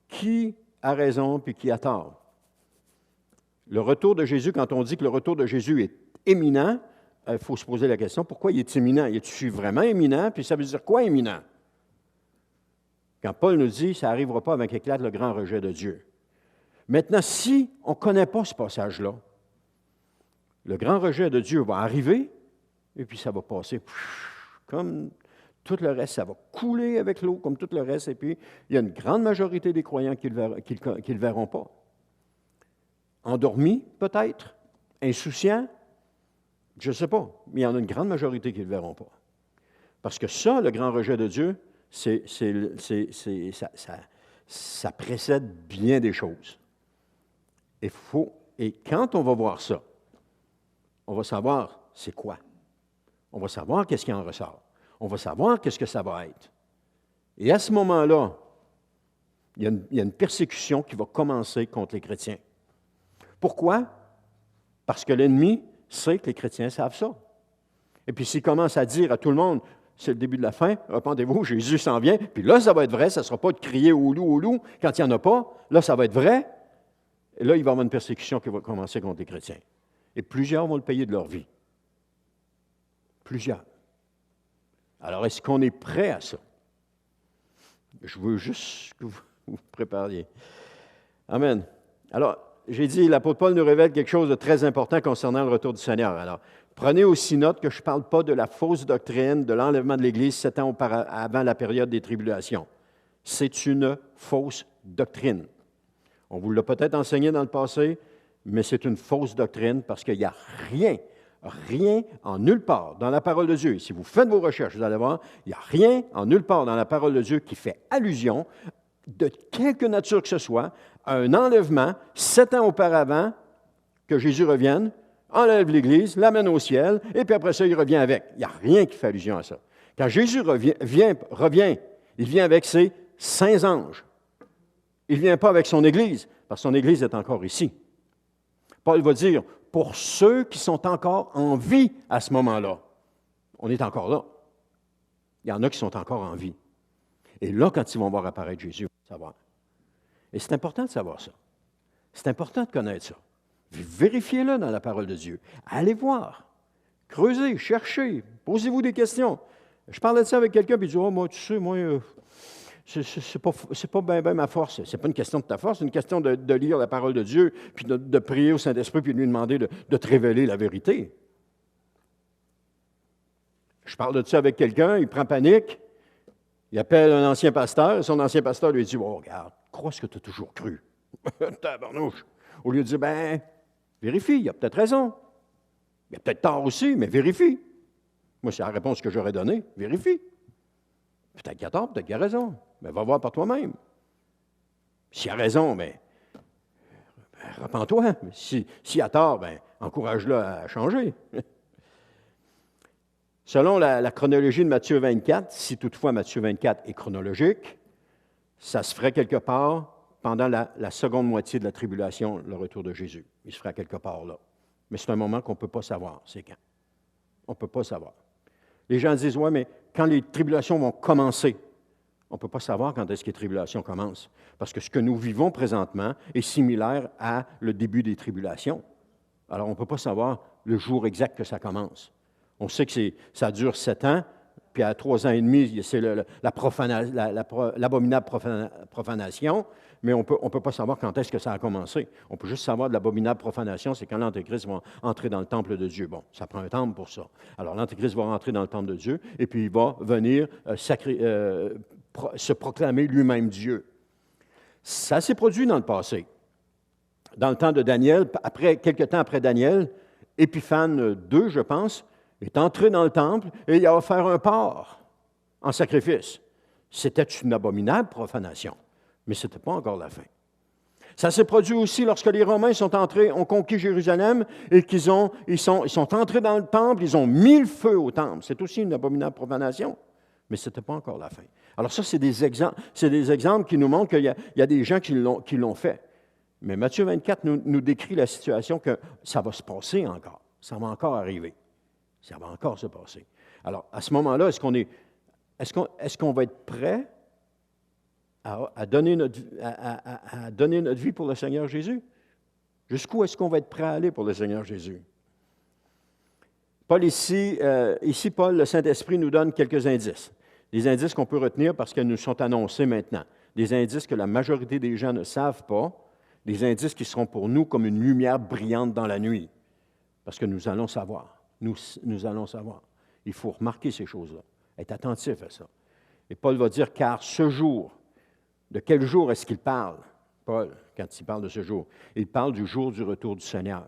Qui a raison puis qui a tort? Le retour de Jésus, quand on dit que le retour de Jésus est imminent, il faut se poser la question, pourquoi il est imminent? Est-il vraiment imminent? Puis ça veut dire quoi, imminent? Quand Paul nous dit, ça n'arrivera pas avant qu'éclate le grand rejet de Dieu. Maintenant, si on ne connaît pas ce passage-là, le grand rejet de Dieu va arriver, et puis ça va passer comme tout le reste, ça va couler avec l'eau, comme tout le reste, et puis il y a une grande majorité des croyants qui ne le verront pas. Endormis, peut-être, insouciants, je ne sais pas, mais il y en a une grande majorité qui ne le verront pas. Parce que ça, le grand rejet de Dieu, ça précède bien des choses. Et quand on va voir ça, on va savoir c'est quoi. On va savoir qu'est-ce qui en ressort. On va savoir qu'est-ce que ça va être. Et à ce moment-là, il y a une persécution qui va commencer contre les chrétiens. Pourquoi? Parce que l'ennemi sait que les chrétiens savent ça. Et puis s'il commence à dire à tout le monde, c'est le début de la fin, repentez-vous, Jésus s'en vient, puis là, ça va être vrai, ça ne sera pas de crier au loup, quand il n'y en a pas, là, ça va être vrai, et là, il va y avoir une persécution qui va commencer contre les chrétiens. Et plusieurs vont le payer de leur vie. Plusieurs. Alors, est-ce qu'on est prêt à ça? Je veux juste que vous vous prépariez. Amen. Alors, j'ai dit, l'apôtre Paul nous révèle quelque chose de très important concernant le retour du Seigneur. Alors, prenez aussi note que je ne parle pas de la fausse doctrine de l'enlèvement de l'Église 7 ans avant la période des tribulations. C'est une fausse doctrine. On vous l'a peut-être enseigné dans le passé, mais c'est une fausse doctrine parce qu'il n'y a rien en nulle part dans la parole de Dieu. Si vous faites vos recherches, vous allez voir, il n'y a rien en nulle part dans la parole de Dieu qui fait allusion, de quelque nature que ce soit, à un enlèvement 7 ans auparavant que Jésus revienne, enlève l'Église, l'amène au ciel, et puis après ça, il revient avec. Il n'y a rien qui fait allusion à ça. Quand Jésus revient, il vient avec ses saints anges. Il ne vient pas avec son Église, parce que son Église est encore ici. Paul va dire, pour ceux qui sont encore en vie à ce moment-là, on est encore là. Il y en a qui sont encore en vie. Et là, quand ils vont voir apparaître Jésus, on va savoir. Et c'est important de savoir ça. C'est important de connaître ça. Vérifiez-le dans la parole de Dieu. Allez voir. Creusez, cherchez, posez-vous des questions. Je parlais de ça avec quelqu'un, puis il dit, oh, moi, tu sais, moi, c'est pas bien ma force. C'est pas une question de ta force, c'est une question de lire la parole de Dieu, puis de prier au Saint-Esprit, puis de lui demander de te révéler la vérité. Je parle de ça avec quelqu'un, il prend panique, il appelle un ancien pasteur, et son ancien pasteur lui dit, oh, regarde, crois ce que tu as toujours cru. Tabarnouche. Au lieu de dire, ben, vérifie, il a peut-être raison. Il a peut-être tort aussi, mais vérifie. Moi, c'est la réponse que j'aurais donnée. Vérifie. Peut-être qu'il a tort, peut-être qu'il a raison. Mais va voir par toi-même. S'il a raison, bien, repens-toi. S'il a tort, bien, encourage-le à changer. Selon la chronologie de Matthieu 24, si toutefois Matthieu 24 est chronologique, ça se ferait quelque part pendant la seconde moitié de la tribulation, le retour de Jésus. Il se ferait quelque part là. Mais c'est un moment qu'on ne peut pas savoir, c'est quand. On ne peut pas savoir. Les gens disent, oui, mais quand les tribulations vont commencer, on ne peut pas savoir quand est-ce que les tribulations commencent. Parce que ce que nous vivons présentement est similaire à le début des tribulations. Alors, on ne peut pas savoir le jour exact que ça commence. On sait que ça dure 7 ans, puis à 3 ans et demi, c'est l'abominable profanation, mais on peut pas savoir quand est-ce que ça a commencé. On peut juste savoir de l'abominable profanation, c'est quand l'Antéchrist va entrer dans le temple de Dieu. Bon, ça prend un temple pour ça. Alors, l'Antéchrist va rentrer dans le temple de Dieu, et puis il va venir se proclamer lui-même Dieu. Ça s'est produit dans le passé. Dans le temps de Daniel, quelques temps après Daniel, Épiphane II, je pense, est entré dans le temple et il a offert un porc en sacrifice. C'était une abominable profanation, mais ce n'était pas encore la fin. Ça s'est produit aussi lorsque les Romains ont conquis Jérusalem et ils sont entrés dans le temple, ils ont mis le feu au temple. C'est aussi une abominable profanation, mais ce n'était pas encore la fin. Alors ça, c'est des exemples qui nous montrent qu'il y a des gens qui l'ont fait. Mais Matthieu 24 nous décrit la situation que ça va se passer encore. Ça va encore arriver. Ça va encore se passer. Alors, à ce moment-là, est-ce qu'on va être prêt à donner notre vie pour le Seigneur Jésus? Jusqu'où est-ce qu'on va être prêt à aller pour le Seigneur Jésus? Paul ici, Paul, le Saint-Esprit nous donne quelques indices. Des indices qu'on peut retenir parce qu'elles nous sont annoncés maintenant. Des indices que la majorité des gens ne savent pas. Des indices qui seront pour nous comme une lumière brillante dans la nuit. Parce que nous allons savoir. Nous allons savoir. Il faut remarquer ces choses-là, être attentif à ça. Et Paul va dire, car ce jour, de quel jour est-ce qu'il parle, Paul, quand il parle de ce jour? Il parle du jour du retour du Seigneur.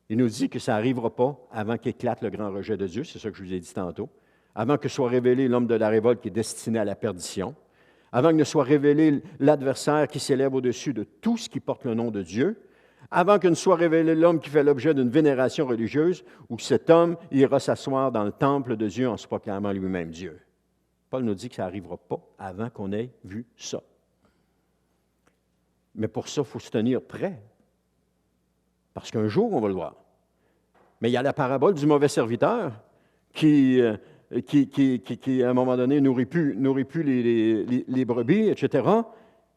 Il nous dit que ça n'arrivera pas avant qu'éclate le grand rejet de Dieu, c'est ça que je vous ai dit tantôt, avant que soit révélé l'homme de la révolte qui est destiné à la perdition, avant que ne soit révélé l'adversaire qui s'élève au-dessus de tout ce qui porte le nom de Dieu, avant que ne soit révélé l'homme qui fait l'objet d'une vénération religieuse, ou que cet homme ira s'asseoir dans le temple de Dieu en se proclamant lui-même Dieu. Paul nous dit que ça n'arrivera pas avant qu'on ait vu ça. Mais pour ça, il faut se tenir prêt. Parce qu'un jour, on va le voir. Mais il y a la parabole du mauvais serviteur qui à un moment donné, nourrit plus les brebis, etc.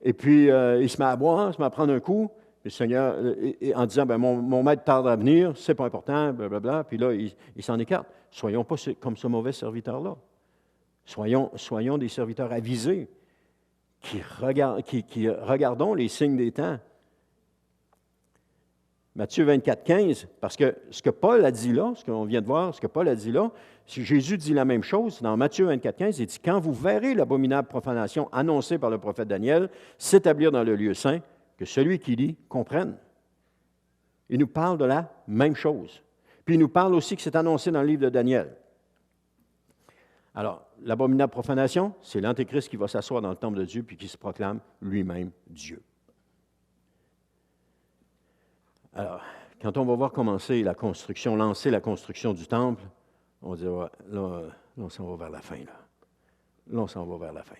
Et puis, il se met à boire, il se met à prendre un coup. Le Seigneur, en disant, mon maître tarde à venir, c'est pas important, blablabla. Puis là, il s'en écarte. Soyons pas comme ce mauvais serviteur-là. Soyons des serviteurs avisés qui regardons les signes des temps. Matthieu 24, 15, parce que ce que Paul a dit là, ce qu'on vient de voir, ce que Paul a dit là, si Jésus dit la même chose, dans Matthieu 24, 15, il dit « Quand vous verrez l'abominable profanation annoncée par le prophète Daniel s'établir dans le lieu saint, que celui qui lit comprenne. » Il nous parle de la même chose. Puis il nous parle aussi que c'est annoncé dans le livre de Daniel. Alors, l'abominable profanation, c'est l'Antéchrist qui va s'asseoir dans le temple de Dieu puis qui se proclame lui-même Dieu. Alors, quand on va voir commencer la construction, lancer la construction du temple, on va dire, ouais, là, on s'en va vers la fin. Là, on s'en va vers la fin.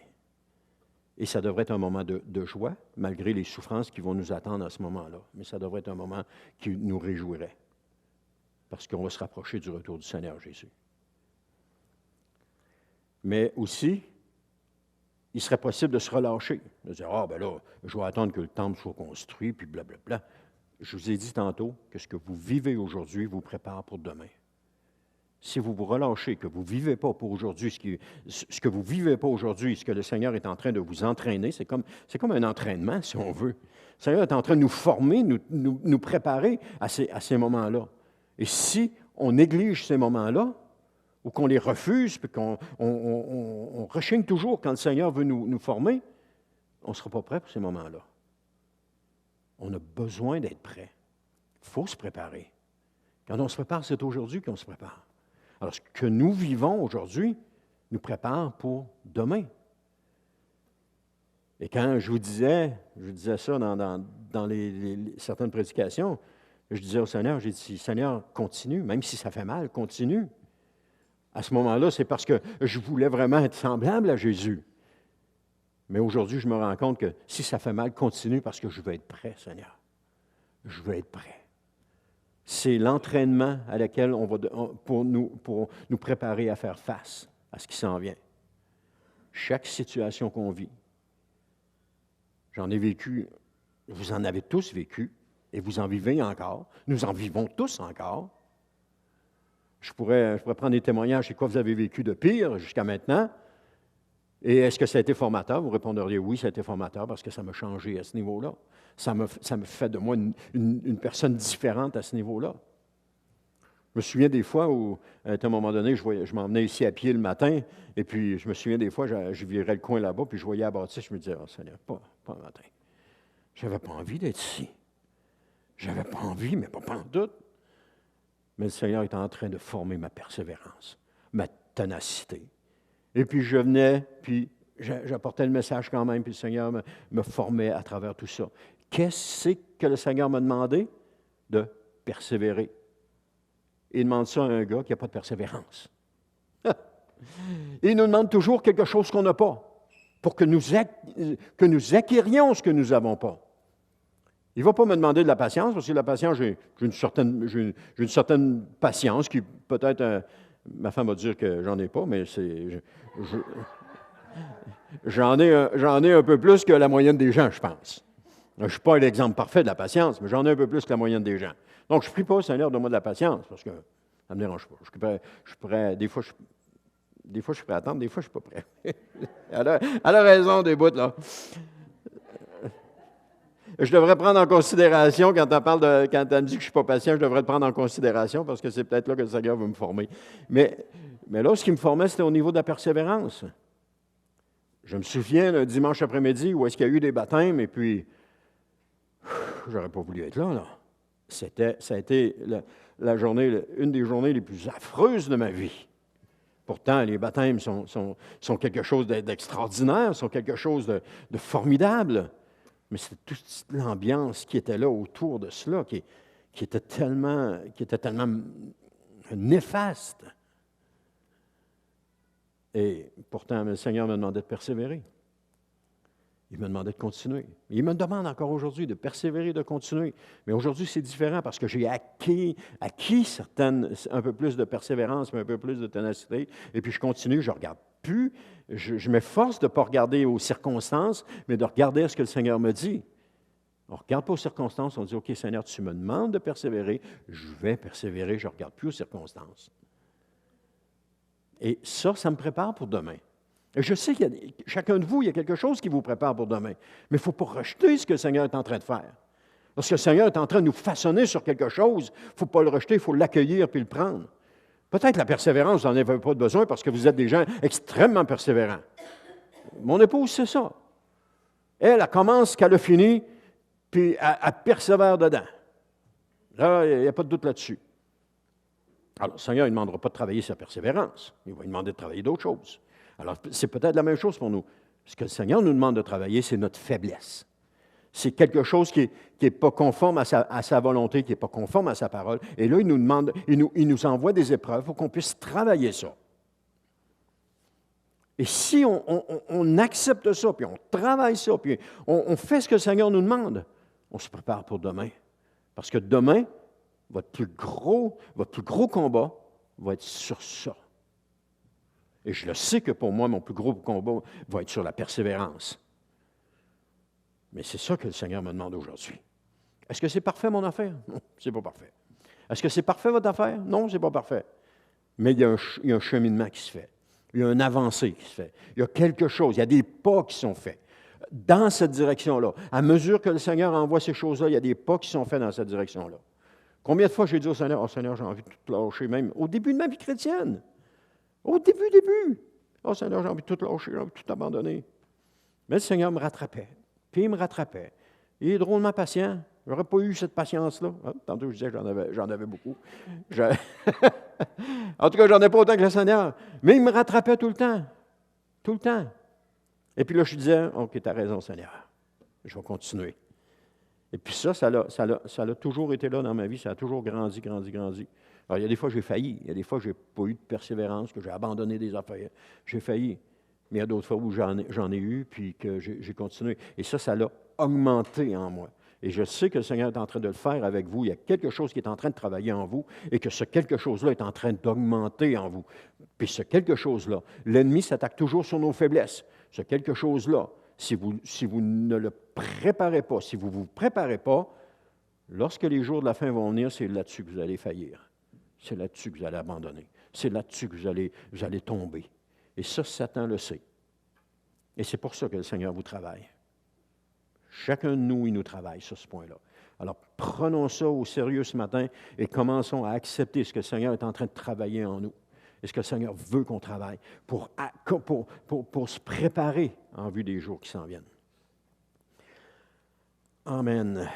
Et ça devrait être un moment de joie, malgré les souffrances qui vont nous attendre à ce moment-là. Mais ça devrait être un moment qui nous réjouirait, parce qu'on va se rapprocher du retour du Seigneur Jésus. Mais aussi, il serait possible de se relâcher, de dire, là, je vais attendre que le temple soit construit, puis blablabla. Je vous ai dit tantôt que ce que vous vivez aujourd'hui vous prépare pour demain. Si vous vous relâchez, que vous ne vivez pas pour aujourd'hui, ce que vous ne vivez pas aujourd'hui, ce que le Seigneur est en train de vous entraîner, c'est comme un entraînement, si on veut. Le Seigneur est en train de nous former, nous préparer à ces moments-là. Et si on néglige ces moments-là, ou qu'on les refuse, puis qu'on rechigne toujours quand le Seigneur veut nous former, on ne sera pas prêt pour ces moments-là. On a besoin d'être prêt. Il faut se préparer. Quand on se prépare, c'est aujourd'hui qu'on se prépare. Alors, ce que nous vivons aujourd'hui nous prépare pour demain. Et quand je vous disais ça dans certaines prédications, je disais au Seigneur, j'ai dit, Seigneur, continue, même si ça fait mal, continue. À ce moment-là, c'est parce que je voulais vraiment être semblable à Jésus. Mais aujourd'hui, je me rends compte que si ça fait mal, continue parce que je veux être prêt, Seigneur. Je veux être prêt. C'est l'entraînement à laquelle pour nous préparer à faire face à ce qui s'en vient. Chaque situation qu'on vit, j'en ai vécu, vous en avez tous vécu, et vous en vivez encore. Nous en vivons tous encore. Je pourrais prendre des témoignages, c'est quoi vous avez vécu de pire jusqu'à maintenant. Et est-ce que ça a été formateur? Vous répondriez oui, ça a été formateur parce que ça m'a changé à ce niveau-là. Ça me fait de moi une personne différente à ce niveau-là. Je me souviens des fois où, à un moment donné, je m'emmenais ici à pied le matin, et puis je me souviens des fois, je virais le coin là-bas, puis je voyais la bâtisse, je me disais, Seigneur, pas le matin. Je n'avais pas envie d'être ici. J'avais pas envie, mais pas en doute. Mais le Seigneur est en train de former ma persévérance, ma ténacité. Et puis je venais, puis j'apportais le message quand même, puis le Seigneur me formait à travers tout ça. Qu'est-ce que le Seigneur m'a demandé? De persévérer. Il demande ça à un gars qui n'a pas de persévérance. Il nous demande toujours quelque chose qu'on n'a pas, pour que nous acquérions ce que nous n'avons pas. Il ne va pas me demander de la patience, parce que la patience, j'ai une certaine patience qui peut-être... ma femme va dire que j'en ai pas, mais j'en ai un peu plus que la moyenne des gens, je pense. Je ne suis pas l'exemple parfait de la patience, mais j'en ai un peu plus que la moyenne des gens. Donc, je ne prie pas, Seigneur, donne-moi de la patience, parce que ça ne me dérange pas. Je suis prêt, des fois, je suis prêt à attendre, des fois, je ne suis pas prêt. Elle a raison des bouts, là. Je devrais prendre en considération, quand elle me dit que je ne suis pas patient, je devrais le prendre en considération, parce que c'est peut-être là que le Seigneur veut me former. Mais là, ce qui me formait, c'était au niveau de la persévérance. Je me souviens, un dimanche après-midi, où est-ce qu'il y a eu des baptêmes, et puis, j'aurais pas voulu être là. Ça a été une des journées les plus affreuses de ma vie. Pourtant, les baptêmes sont quelque chose d'extraordinaire, sont quelque chose de formidable. Mais c'était toute l'ambiance qui était là autour de cela, qui était tellement néfaste. Et pourtant, le Seigneur me demandait de persévérer. Il me demandait de continuer. Il me demande encore aujourd'hui de persévérer, de continuer. Mais aujourd'hui, c'est différent parce que j'ai acquis un peu plus de persévérance, un peu plus de ténacité. Et puis je continue, je ne regarde plus. Je m'efforce de ne pas regarder aux circonstances, mais de regarder à ce que le Seigneur me dit. On ne regarde pas aux circonstances, on dit, OK, Seigneur, tu me demandes de persévérer, je vais persévérer, je ne regarde plus aux circonstances. Et ça me prépare pour demain. Et je sais chacun de vous, il y a quelque chose qui vous prépare pour demain. Mais il ne faut pas rejeter ce que le Seigneur est en train de faire. Lorsque le Seigneur est en train de nous façonner sur quelque chose, il ne faut pas le rejeter, il faut l'accueillir puis le prendre. Peut-être la persévérance, vous n'en avez pas besoin parce que vous êtes des gens extrêmement persévérants. Mon épouse, c'est ça. Elle commence qu'elle a fini, puis elle persévère dedans. Là, il n'y a pas de doute là-dessus. Alors, le Seigneur ne demandera pas de travailler sa persévérance. Il va lui demander de travailler d'autres choses. Alors, c'est peut-être la même chose pour nous. Ce que le Seigneur nous demande de travailler, c'est notre faiblesse. C'est quelque chose qui n'est pas conforme à sa volonté, qui n'est pas conforme à sa parole. Et là, il nous demande, il nous envoie des épreuves pour qu'on puisse travailler ça. Et si on accepte ça, puis on travaille ça, puis on fait ce que le Seigneur nous demande, on se prépare pour demain. Parce que demain, votre plus gros combat va être sur ça. Et je le sais que pour moi, mon plus gros combat va être sur la persévérance. Mais c'est ça que le Seigneur me demande aujourd'hui. Est-ce que c'est parfait, mon affaire? Non, c'est pas parfait. Est-ce que c'est parfait, votre affaire? Non, c'est pas parfait. Mais il y a un cheminement qui se fait. Il y a une avancée qui se fait. Il y a quelque chose, il y a des pas qui sont faits dans cette direction-là. À mesure que le Seigneur envoie ces choses-là, il y a des pas qui sont faits dans cette direction-là. Combien de fois j'ai dit au Seigneur, « Oh Seigneur, j'ai envie de tout lâcher, même au début de ma vie chrétienne. Au début. Oh Seigneur, j'ai envie de tout lâcher, j'ai envie de tout abandonner. » Mais le Seigneur me rattrapait. Puis il me rattrapait. Il est drôlement patient. Je n'aurais pas eu cette patience-là. Ah, tantôt, je disais que j'en avais beaucoup. En tout cas, j'en ai pas autant que le Seigneur. Mais il me rattrapait tout le temps. Tout le temps. Et puis là, je disais, OK, tu as raison, Seigneur. Je vais continuer. Et puis ça a toujours été là dans ma vie. Ça a toujours grandi. Alors, il y a des fois, j'ai failli. Il y a des fois, je n'ai pas eu de persévérance, que j'ai abandonné des affaires. J'ai failli. Mais il y a d'autres fois où j'en ai eu, puis que j'ai continué. Et ça l'a augmenté en moi. Et je sais que le Seigneur est en train de le faire avec vous. Il y a quelque chose qui est en train de travailler en vous et que ce quelque chose-là est en train d'augmenter en vous. Puis ce quelque chose-là, l'ennemi s'attaque toujours sur nos faiblesses. Ce quelque chose-là, si vous ne le préparez pas, si vous ne vous préparez pas, lorsque les jours de la fin vont venir, c'est là-dessus que vous allez faillir. C'est là-dessus que vous allez abandonner. C'est là-dessus que vous allez tomber. Et ça, Satan le sait. Et c'est pour ça que le Seigneur vous travaille. Chacun de nous, il nous travaille sur ce point-là. Alors, prenons ça au sérieux ce matin et commençons à accepter ce que le Seigneur est en train de travailler en nous. Et ce que le Seigneur veut qu'on travaille pour se préparer en vue des jours qui s'en viennent. Amen.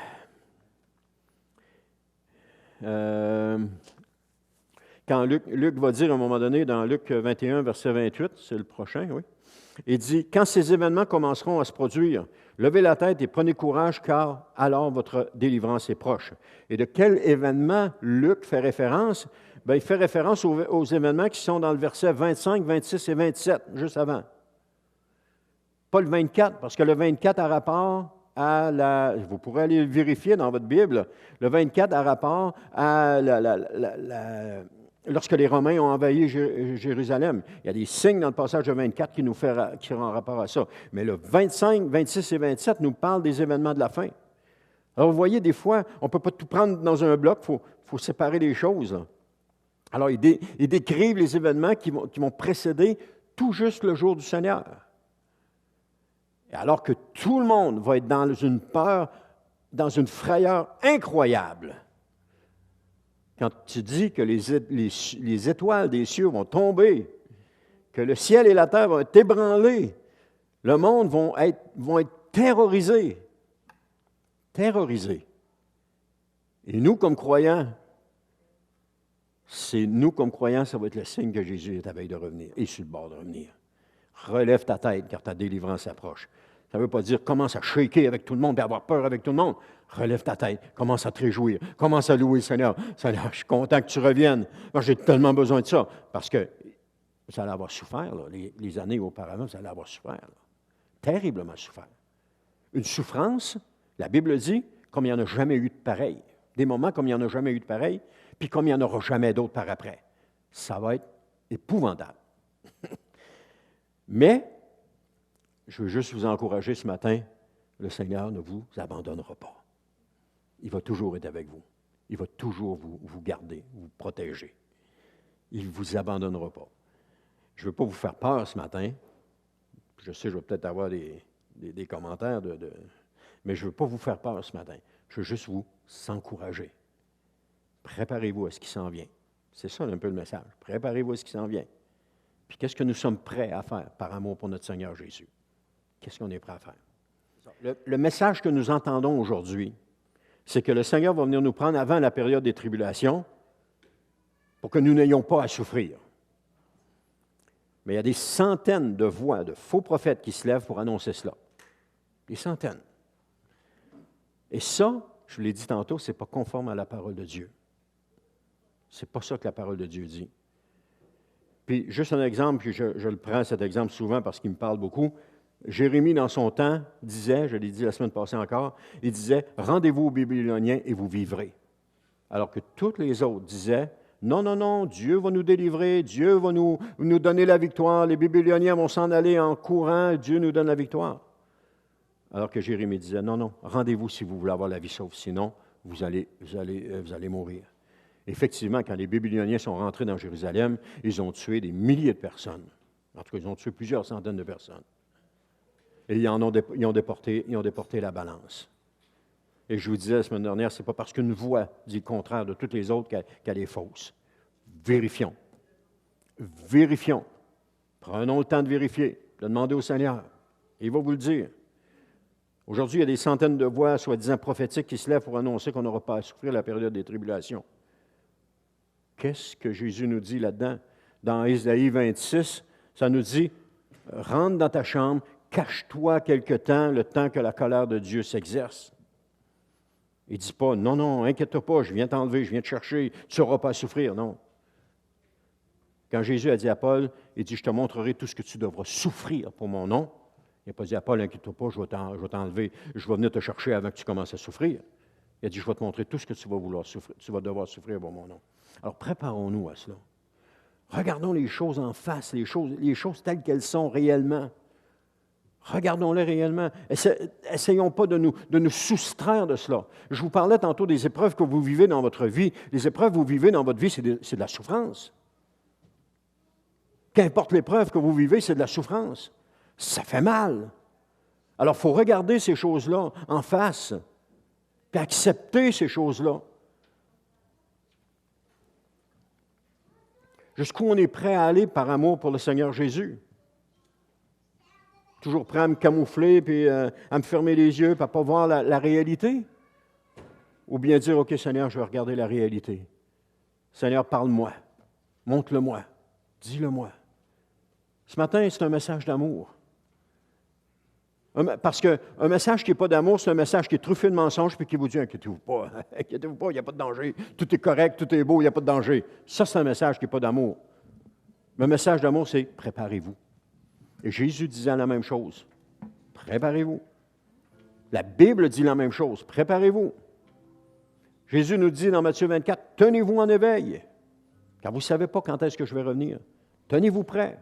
Quand Luc va dire à un moment donné, dans Luc 21, verset 28, c'est le prochain, oui, il dit, « Quand ces événements commenceront à se produire, levez la tête et prenez courage, car alors votre délivrance est proche. » Et de quel événement Luc fait référence? Bien, il fait référence aux événements qui sont dans le verset 25, 26 et 27, juste avant. Pas le 24, parce que le 24 a rapport à vous pourrez aller le vérifier dans votre Bible, le 24 a rapport à lorsque les Romains ont envahi Jérusalem. Il y a des signes dans le passage de 24 qui ont rapport à ça. Mais le 25, 26 et 27 nous parlent des événements de la fin. Alors, vous voyez, des fois, on ne peut pas tout prendre dans un bloc, il faut séparer les choses. Là. Alors, ils décrivent les événements qui vont précéder tout juste le jour du Seigneur. Et alors que tout le monde va être dans une peur, dans une frayeur incroyable. Quand tu dis que les étoiles des cieux vont tomber, que le ciel et la terre vont être ébranlés, le monde vont être terrorisés. Terrorisés. Et nous, comme croyants, ça va être le signe que Jésus est à veille de revenir et sur le bord de revenir. Relève ta tête, car ta délivrance approche. Ça ne veut pas dire commence à shaker avec tout le monde et avoir peur avec tout le monde. Relève ta tête, commence à te réjouir, commence à louer le Seigneur. Seigneur, je suis content que tu reviennes. Moi, j'ai tellement besoin de ça. Parce que vous allez avoir souffert, là, les années auparavant, vous allez avoir souffert. Là. Terriblement souffert. Une souffrance, la Bible dit, comme il n'y en a jamais eu de pareil. Des moments comme il n'y en a jamais eu de pareil, puis comme il n'y en aura jamais d'autres par après. Ça va être épouvantable. Mais, je veux juste vous encourager ce matin, le Seigneur ne vous abandonnera pas. Il va toujours être avec vous. Il va toujours vous garder, vous protéger. Il ne vous abandonnera pas. Je ne veux pas vous faire peur ce matin. Je sais, je vais peut-être avoir des commentaires, mais je ne veux pas vous faire peur ce matin. Je veux juste vous encourager. Préparez-vous à ce qui s'en vient. C'est ça un peu le message. Préparez-vous à ce qui s'en vient. Puis qu'est-ce que nous sommes prêts à faire par amour pour notre Seigneur Jésus? Qu'est-ce qu'on est prêt à faire? Le message que nous entendons aujourd'hui, c'est que le Seigneur va venir nous prendre avant la période des tribulations pour que nous n'ayons pas à souffrir. Mais il y a des centaines de voix de faux prophètes qui se lèvent pour annoncer cela. Des centaines. Et ça, je vous l'ai dit tantôt, ce n'est pas conforme à la parole de Dieu. Ce n'est pas ça que la parole de Dieu dit. Puis, juste un exemple, puis je le prends cet exemple souvent parce qu'il me parle beaucoup. Jérémie, dans son temps, disait, je l'ai dit la semaine passée encore, il disait « Rendez-vous aux Babyloniens et vous vivrez ». Alors que tous les autres disaient « Non, non, non, Dieu va nous délivrer, Dieu va nous donner la victoire, les Babyloniens vont s'en aller en courant, Dieu nous donne la victoire ». Alors que Jérémie disait « Non, non, rendez-vous si vous voulez avoir la vie sauve, sinon vous allez mourir ». Effectivement, quand les Babyloniens sont rentrés dans Jérusalem, ils ont tué des milliers de personnes. En tout cas, ils ont tué plusieurs centaines de personnes. Et ils ont déporté la balance. Et je vous disais la semaine dernière, ce n'est pas parce qu'une voix dit le contraire de toutes les autres qu'elle est fausse. Vérifions. Vérifions. Prenons le temps de vérifier, de demander au Seigneur. Il va vous le dire. Aujourd'hui, il y a des centaines de voix, soi-disant prophétiques, qui se lèvent pour annoncer qu'on n'aura pas à souffrir la période des tribulations. Qu'est-ce que Jésus nous dit là-dedans? Dans Ésaïe 26, ça nous dit « Rentre dans ta chambre, cache-toi quelque temps, le temps que la colère de Dieu s'exerce. » Il ne dit pas « Non, non, inquiète-toi pas, je viens t'enlever, je viens te chercher, tu n'auras pas à souffrir. » Non. Quand Jésus a dit à Paul, il dit « Je te montrerai tout ce que tu devras souffrir pour mon nom. » Il n'a pas dit à Paul « Inquiète-toi pas, je vais t'enlever, je vais venir te chercher avant que tu commences à souffrir. » Il a dit « Je vais te montrer tout ce que tu vas vouloir souffrir, tu vas devoir souffrir pour mon nom. » Alors préparons-nous à cela. Regardons les choses en face, les choses telles qu'elles sont réellement. Regardons-les réellement. Essayons pas de nous soustraire de cela. Je vous parlais tantôt des épreuves que vous vivez dans votre vie. Les épreuves que vous vivez dans votre vie, c'est de la souffrance. Qu'importe l'épreuve que vous vivez, c'est de la souffrance. Ça fait mal. Alors, il faut regarder ces choses-là en face, puis accepter ces choses-là. Jusqu'où on est prêt à aller par amour pour le Seigneur Jésus? Toujours prêt à me camoufler, puis à me fermer les yeux, puis à ne pas voir la réalité? Ou bien dire, OK, Seigneur, je vais regarder la réalité. Seigneur, parle-moi, montre-le-moi, dis-le-moi. Ce matin, c'est un message d'amour. Parce qu'un message qui n'est pas d'amour, c'est un message qui est truffé de mensonges, puis qui vous dit, inquiétez-vous pas, il n'y a pas de danger, tout est correct, tout est beau, il n'y a pas de danger. Ça, c'est un message qui n'est pas d'amour. Le message d'amour, c'est préparez-vous. Et Jésus disait la même chose. Préparez-vous. La Bible dit la même chose. Préparez-vous. Jésus nous dit dans Matthieu 24, tenez-vous en éveil, car vous ne savez pas quand est-ce que je vais revenir. Tenez-vous prêts.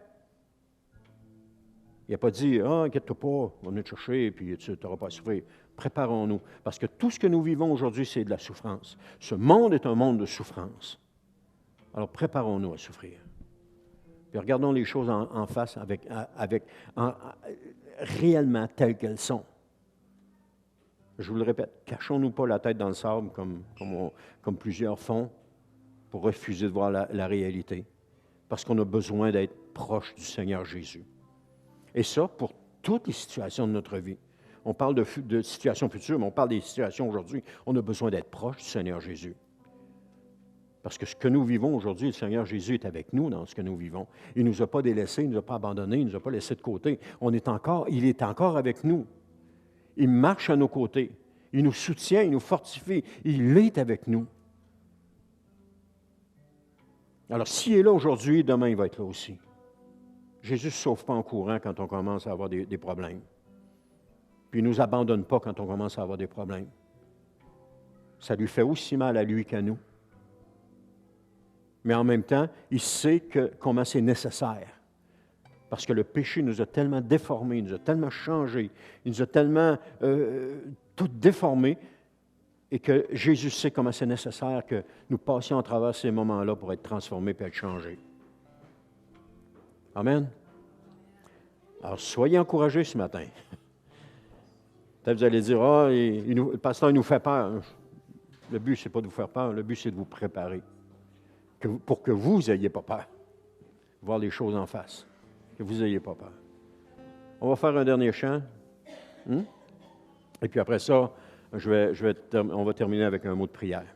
Il n'a pas dit, inquiète-toi pas, on va venir te chercher, puis tu n'auras pas à souffrir. Préparons-nous, parce que tout ce que nous vivons aujourd'hui, c'est de la souffrance. Ce monde est un monde de souffrance. Alors préparons-nous à souffrir. Puis regardons les choses en face réellement telles qu'elles sont. Je vous le répète, cachons-nous pas la tête dans le sable comme plusieurs font pour refuser de voir la réalité, parce qu'on a besoin d'être proche du Seigneur Jésus. Et ça, pour toutes les situations de notre vie. On parle de situations futures, mais on parle des situations aujourd'hui. On a besoin d'être proche du Seigneur Jésus. Parce que ce que nous vivons aujourd'hui, le Seigneur Jésus est avec nous dans ce que nous vivons. Il ne nous a pas délaissés, il ne nous a pas abandonnés, il ne nous a pas laissés de côté. Il est encore avec nous. Il marche à nos côtés. Il nous soutient, il nous fortifie. Il est avec nous. Alors, s'il est là aujourd'hui, demain, il va être là aussi. Jésus ne se sauve pas en courant quand on commence à avoir des problèmes. Puis il ne nous abandonne pas quand on commence à avoir des problèmes. Ça lui fait aussi mal à lui qu'à nous. Mais en même temps, il sait comment c'est nécessaire. Parce que le péché nous a tellement déformés, il nous a tellement changés, il nous a tellement tout déformés, et que Jésus sait comment c'est nécessaire que nous passions à travers ces moments-là pour être transformés et être changés. Amen. Alors, soyez encouragés ce matin. Peut-être vous allez dire, le pasteur il nous fait peur. Le but, ce n'est pas de vous faire peur, le but, c'est de vous préparer. Pour que vous n'ayez pas peur. Voir les choses en face. Que vous n'ayez pas peur. On va faire un dernier chant. Et puis après ça, on va terminer avec un mot de prière.